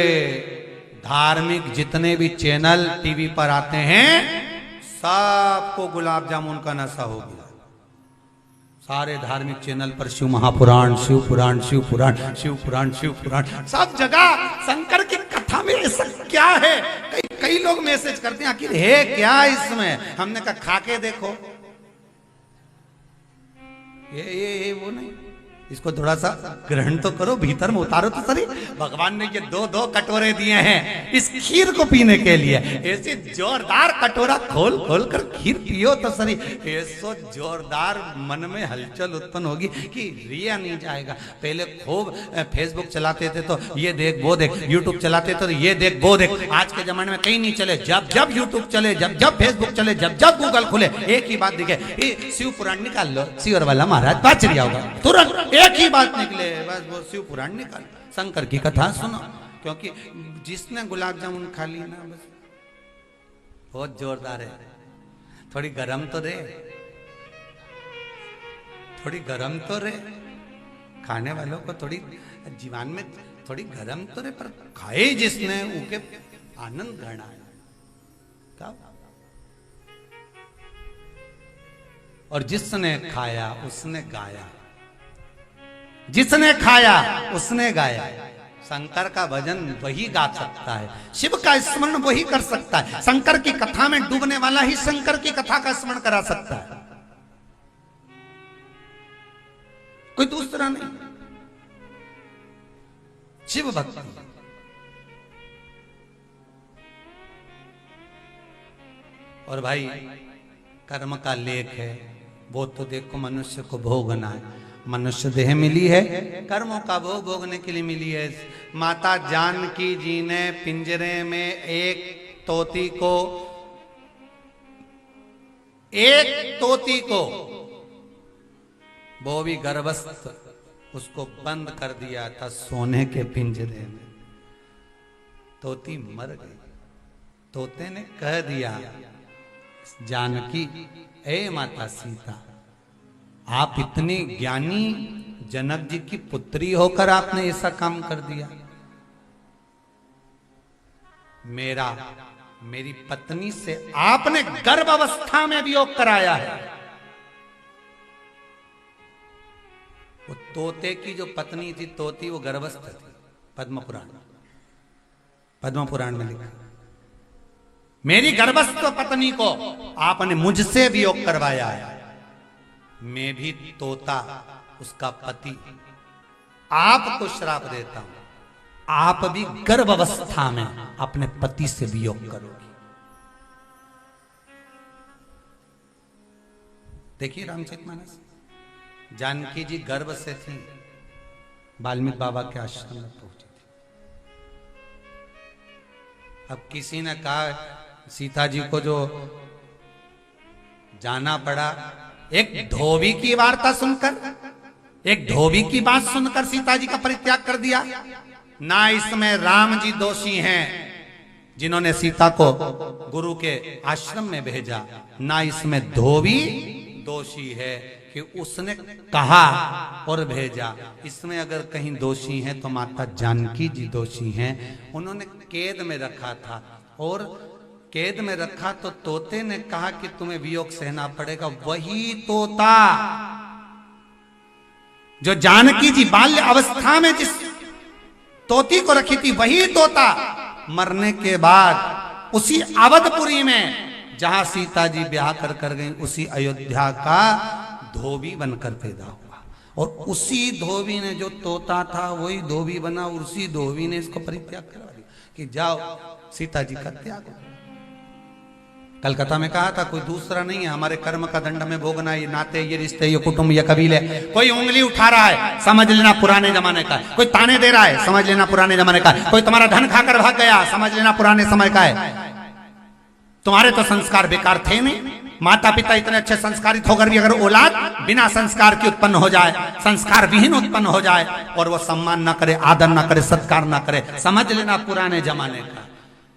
धार्मिक जितने भी चैनल टीवी पर आते हैं, सबको गुलाब जामुन का नशा हो गया। सारे धार्मिक चैनल पर शिव महापुराण, शिव पुराण, शिव पुराण, शिव पुराण, शिव पुराण, सब जगह शंकर की कथा में ऐसा क्या है। कई लोग मैसेज करते हैं आखिर है क्या इसमें, हमने कहा खा के देखो, ये वो नहीं, इसको थोड़ा सा ग्रहण तो करो, भीतर में उतारो तो सही। भगवान ने ये 2-2 कटोरे दिए हैं इस खीर को पीने के लिए, ऐसे जोरदार कटोरा खोल खोल कर खीर पियो तो सही, ऐसो जोरदार मन में हलचल उत्पन्न होगी कि रिया नहीं जाएगा। पहले खूब फेसबुक चलाते थे तो ये देख वो देख, यूट्यूब चलाते थे तो ये देख वो देख, आज के जमाने में कहीं नहीं चले, जब जब यूट्यूब चले, जब जब फेसबुक चले, जब जब गूगल खुले, एक ही बात दिखे, शिव पुराण निकाल लो, शिवर वाला महाराज बाच रिया होगा, तुरंत एक ही बात निकले, बस वो शिव पुराण निकाल, शंकर की कथा सुनो। क्योंकि जिसने गुलाब जामुन खा ली ना, बस बहुत जोरदार है, थोड़ी गरम तो रहे, थोड़ी गरम तो रहे, खाने वालों को थोड़ी जीवन में थोड़ी गरम तो रहे, पर खाए जिसने उनके आनंद गणा क्या। और जिसने खाया उसने गाया, जिसने खाया उसने गाया। शंकर का भजन वही गा सकता है, शिव का स्मरण वही कर सकता है, शंकर की कथा में डूबने वाला ही शंकर की कथा का स्मरण करा सकता है, कोई दूसरा नहीं। शिव भक्ति और भाई कर्म का लेख है, वो तो देखो मनुष्य को भोगना है, मनुष्य देह मिली है, कर्मों का भोग भोगने के लिए मिली है। माता जानकी जी ने पिंजरे में एक तोती को वो भी गर्भस्थ, उसको बंद कर दिया था सोने के पिंजरे में। तोती मर गई, तोते ने कह दिया जानकी, ए माता सीता, आप इतनी ज्ञानी जनक जी की पुत्री होकर आपने ऐसा काम कर दिया। मेरी पत्नी से आपने गर्भ अवस्था में वियोग कराया है। वो तोते की जो पत्नी थी, तोती, वो गर्भस्थ थी। पद्म पुराण में लिखा, मेरी गर्भस्थ पत्नी को आपने मुझसे वियोग करवाया है। मैं भी तोता, उसका पति, आपको श्राप देता हूं, आप भी गर्भ अवस्था में अपने पति से वियोग करोगी। देखिए रामचरितमानस, जानकी जी गर्भ से थी, वाल्मीकि बाबा के आश्रम में पहुंची थी। अब किसी ने कहा सीता जी को जो जाना पड़ा एक धोबी की वार्ता सुनकर, एक धोबी की बात सुनकर सीता जी का परित्याग कर दिया। ना इसमें राम जी दोषी हैं जिन्होंने सीता को गुरु के आश्रम में भेजा, ना इसमें धोबी दोषी है कि उसने कहा और भेजा। इसमें अगर कहीं दोषी हैं तो माता जानकी जी दोषी हैं। उन्होंने कैद में रखा था और कैद में रखा तो तोते ने कहा कि तुम्हें वियोग सहना पड़ेगा। वही तोता जो जानकी जी बाल्य अवस्था में जिस तोती को रखी थी, वही तोता मरने के बाद उसी अवधपुरी में जहां सीता जी ब्याह कर गई, उसी अयोध्या का धोबी बनकर पैदा हुआ। और उसी धोबी ने, जो तोता था वही धोबी बना, और उसी धोबी ने इसको परित्याग करवा दिया कि जाओ सीता जी का त्याग। कलकत्ता में कहा था कोई दूसरा नहीं है, हमारे कर्म का दंड में भोगना, ये नाते, ये रिश्ते, ये कुटुंब, ये कबीले। कोई उंगली उठा रहा है, समझ लेना पुराने जमाने का है। कोई ताने दे रहा है, समझ लेना पुराने जमाने का है। कोई तुम्हारा धन खाकर भाग गया, समझ लेना पुराने समय का है। तुम्हारे तो संस्कार बेकार थे नहीं। माता पिता इतने अच्छे संस्कारित होकर भी अगर औलाद बिना संस्कार की उत्पन्न हो जाए, संस्कार विहीन उत्पन्न हो जाए, और वो सम्मान ना करे, आदर ना करे, सत्कार ना करे, समझ लेना पुराने जमाने का।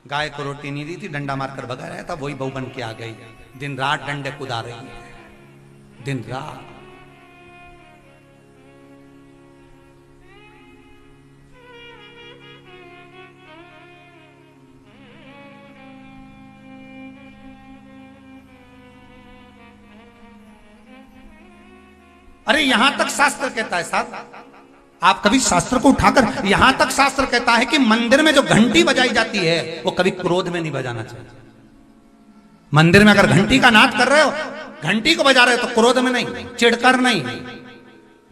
गाय को रोटी नहीं दी थी, डंडा मारकर भगा रहा था, वही बहू बन के आ गई, दिन रात डंडे कुदा रही है, दिन रात। अरे यहां तक शास्त्र कहता है साहब, आप कभी शास्त्र को उठाकर, यहां तक शास्त्र कहता है कि मंदिर में जो घंटी बजाई जाती है वो कभी क्रोध में नहीं बजाना चाहिए। मंदिर में अगर घंटी का नाद कर रहे हो, घंटी को बजा रहे हो तो क्रोध में नहीं, चिढ़कर नहीं।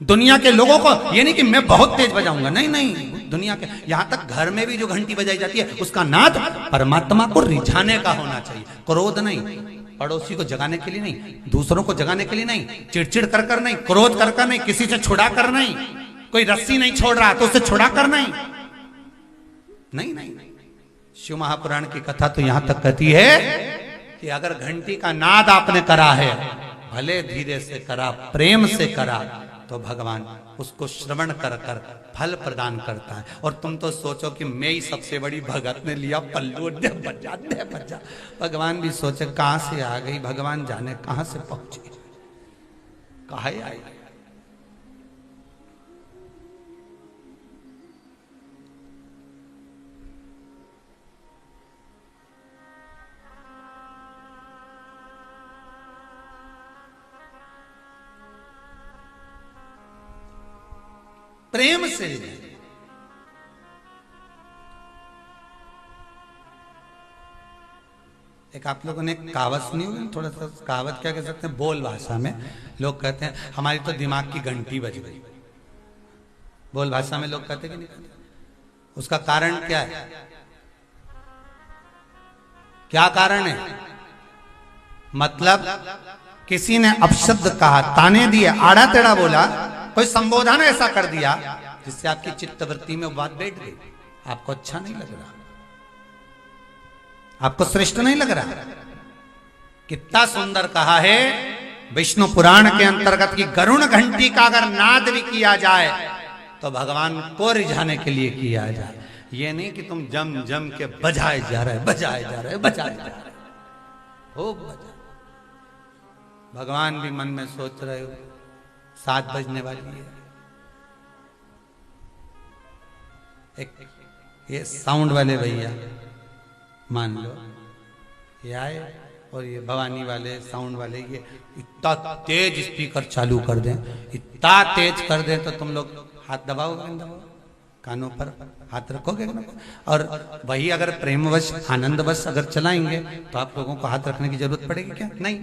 दुनिया के लोगों को ये नहीं कि मैं बहुत तेज बजाऊंगा, नहीं नहीं, दुनिया के, यहां तक घर में भी जो घंटी बजाई जाती है उसका नाद परमात्मा को रिझाने का होना चाहिए, क्रोध नहीं। पड़ोसी को जगाने के लिए नहीं, दूसरों को जगाने के लिए नहीं, चिड़चिड़ कर नहीं, क्रोध कर नहीं, किसी से छुड़ा कर नहीं, कोई रस्सी नहीं छोड़ रहा तो उसे छुड़ा कर नहीं, नहीं नहीं। शिव महापुराण की कथा तो यहां तक कहती है कि अगर घंटी का नाद आपने करा है, भले धीरे से करा, प्रेम से करा, तो भगवान उसको श्रवण कर फल प्रदान करता है। और तुम तो सोचो कि मैं ही सबसे बड़ी भगत ने लिया पल्लू, दे बजा। भगवान भी सोचे कहां से आ गई, भगवान जाने कहां से पहुंची, कहा आई। प्रेम से। एक आप लोगों ने कहावत सुनी होगी, थोड़ा सा कहावत क्या कह सकते हैं, बोल भाषा में लोग कहते हैं हमारी तो दिमाग की घंटी बज गई। बोल भाषा में लोग कहते कि नहीं कहते? उसका कारण क्या है? क्या कारण है? मतलब किसी ने अपशब्द कहा, ताने दिए, आड़ा टेढ़ा बोला, कोई संबोधन ऐसा कर दिया जिससे आपकी चित्तवृत्ति में बात बैठ गई, आपको अच्छा नहीं लग रहा, आपको श्रेष्ठ नहीं लग रहा। कितना सुंदर कहा है विष्णु पुराण के अंतर्गत की गरुण घंटी का अगर नाद भी किया जाए तो भगवान को रिझाने के लिए किया जाए। ये नहीं कि तुम जम जम के बजाए जा रहे, बजाए जा रहे, बजाए जा रहे हो, बजा। भगवान भी मन में सोच रहे हो 7 बजने वाली है। एक ये साउंड वाले भैया मान लो ये आए और ये भवानी वाले साउंड वाले ये इतना तेज स्पीकर चालू कर दें, इतना तेज कर दें तो तुम लोग हाथ दबाओगे, दबाओ, कानों पर हाथ रखोगे। और वही अगर प्रेमवश आनंदवश अगर चलाएंगे तो आप लोगों को हाथ रखने की जरूरत पड़ेगी क्या? नहीं,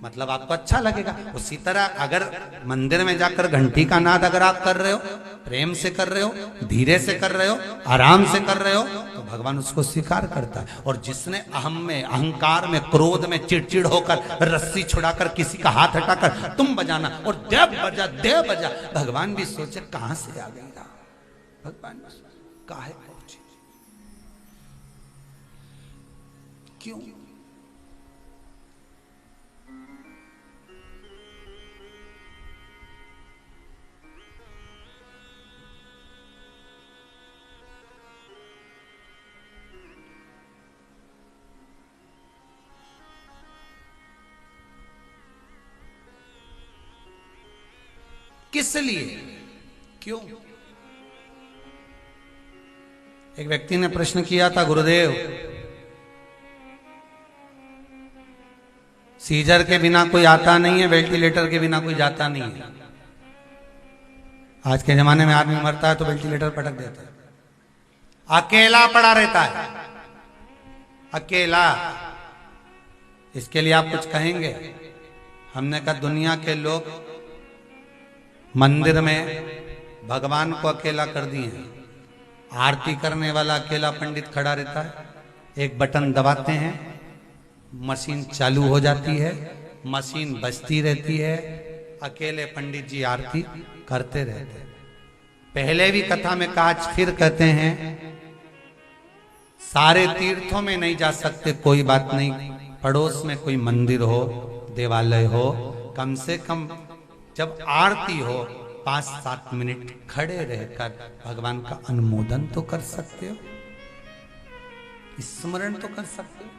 मतलब आपको अच्छा लगेगा। उसी तरह अगर मंदिर में जाकर घंटी का नाद अगर आप कर रहे हो, प्रेम से कर रहे हो, धीरे से कर रहे हो, आराम से कर रहे हो, तो भगवान उसको स्वीकार करता है। और जिसने अहम में, अहंकार में, क्रोध में चिड़चिड़ होकर, रस्सी छुड़ाकर, किसी का हाथ हटाकर तुम बजाना और देव बजा, भगवान भी सोचे कहां से आ गई, भगवान काहे पहुंचे, क्यों? किस लिए, क्यों? एक व्यक्ति ने प्रश्न किया था, गुरुदेव सीजर के बिना कोई आता नहीं है, वेंटिलेटर के बिना कोई जाता नहीं है। आज के जमाने में आदमी मरता है तो वेंटिलेटर पटक देता है, अकेला पड़ा रहता है, अकेला। इसके लिए आप कुछ कहेंगे? हमने कहा दुनिया के लोग मंदिर में भगवान को अकेला कर दिए हैं। आरती करने वाला अकेला पंडित खड़ा रहता है, एक बटन दबाते हैं, मशीन चालू हो जाती है, मशीन बजती रहती है, अकेले पंडित जी आरती करते रहते हैं। पहले भी कथा में कहा, आज फिर कहते हैं, सारे तीर्थों में नहीं जा सकते, कोई बात नहीं, पड़ोस में कोई मंदिर हो, देवालय हो, कम से कम जब आरती हो 5-7 मिनट खड़े रहकर भगवान का अनुमोदन तो कर सकते हो, स्मरण तो कर सकते हो।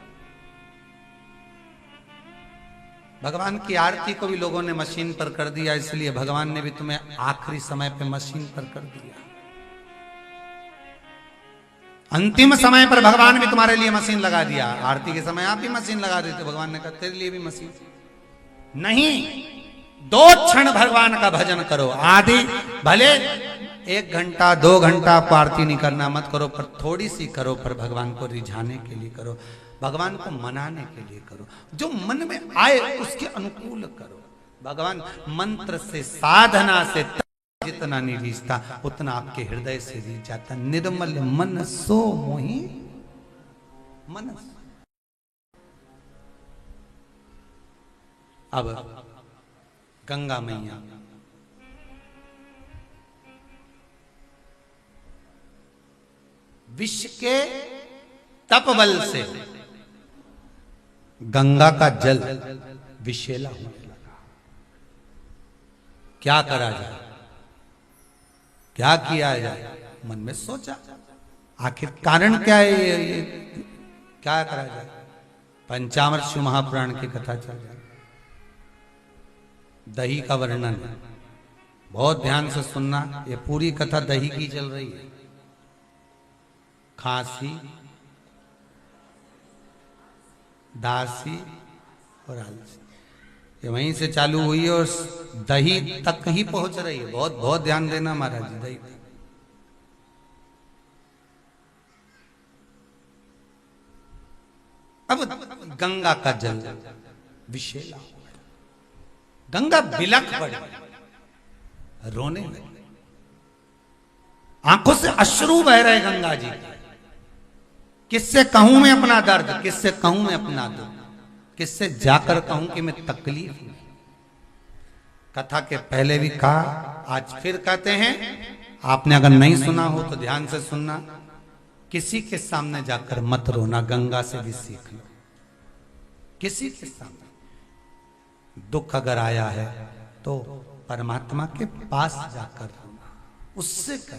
भगवान की आरती को भी लोगों ने मशीन पर कर दिया, इसलिए भगवान ने भी तुम्हें आखिरी समय पे मशीन पर कर दिया। अंतिम समय पर भगवान भी तुम्हारे लिए मशीन लगा दिया। आरती के समय आप भी मशीन लगा देते, भगवान ने कहा तेरे लिए भी मशीन नहीं। 2 क्षण भगवान का भजन करो, आदि भले 1 घंटा 2 घंटा आपको आरती नहीं करना, मत करो, पर थोड़ी सी करो, पर भगवान को रिझाने के लिए करो, भगवान को मनाने के लिए करो, जो मन में आए उसके अनुकूल करो। भगवान मंत्र से, साधना से जितना नहीं रिझता उतना आपके हृदय से रिझ जाता। निर्मल मन सो मोहि मन। अब गंगा मैया विश्व के तप बल से गंगा का जल विषैला होने लगा। क्या करा जाए, क्या किया जाए? मन में सोचा, आखिर कारण क्या है, ये क्या करा जाए? पंचामृत शिव महापुराण की कथा चल जाए। दही का वर्णन, बहुत ध्यान से सुनना, ये पूरी कथा दही की चल रही है। खांसी, दासी और आलसी, ये वहीं से चालू हुई है और दही तक ही पहुंच रही है। बहुत बहुत ध्यान देना महाराज जी, दही तक। अब गंगा का जल विषैला हो गया, गंगा बिलख पड़ी, रोने लगी, आंखों से अश्रु बह रहे गंगा जी। किससे कहूं मैं अपना दर्द, किससे कहूं मैं अपना दुख, किससे जाकर कहूं कि मैं तकलीफ में। कथा के पहले भी कहा, आज फिर कहते हैं, आपने अगर नहीं सुना हो तो ध्यान से सुनना। किसी के सामने जाकर मत रोना, गंगा से भी सीख लो। किसी के सामने दुख अगर आया है तो परमात्मा के पास जाकर रोना, उससे कह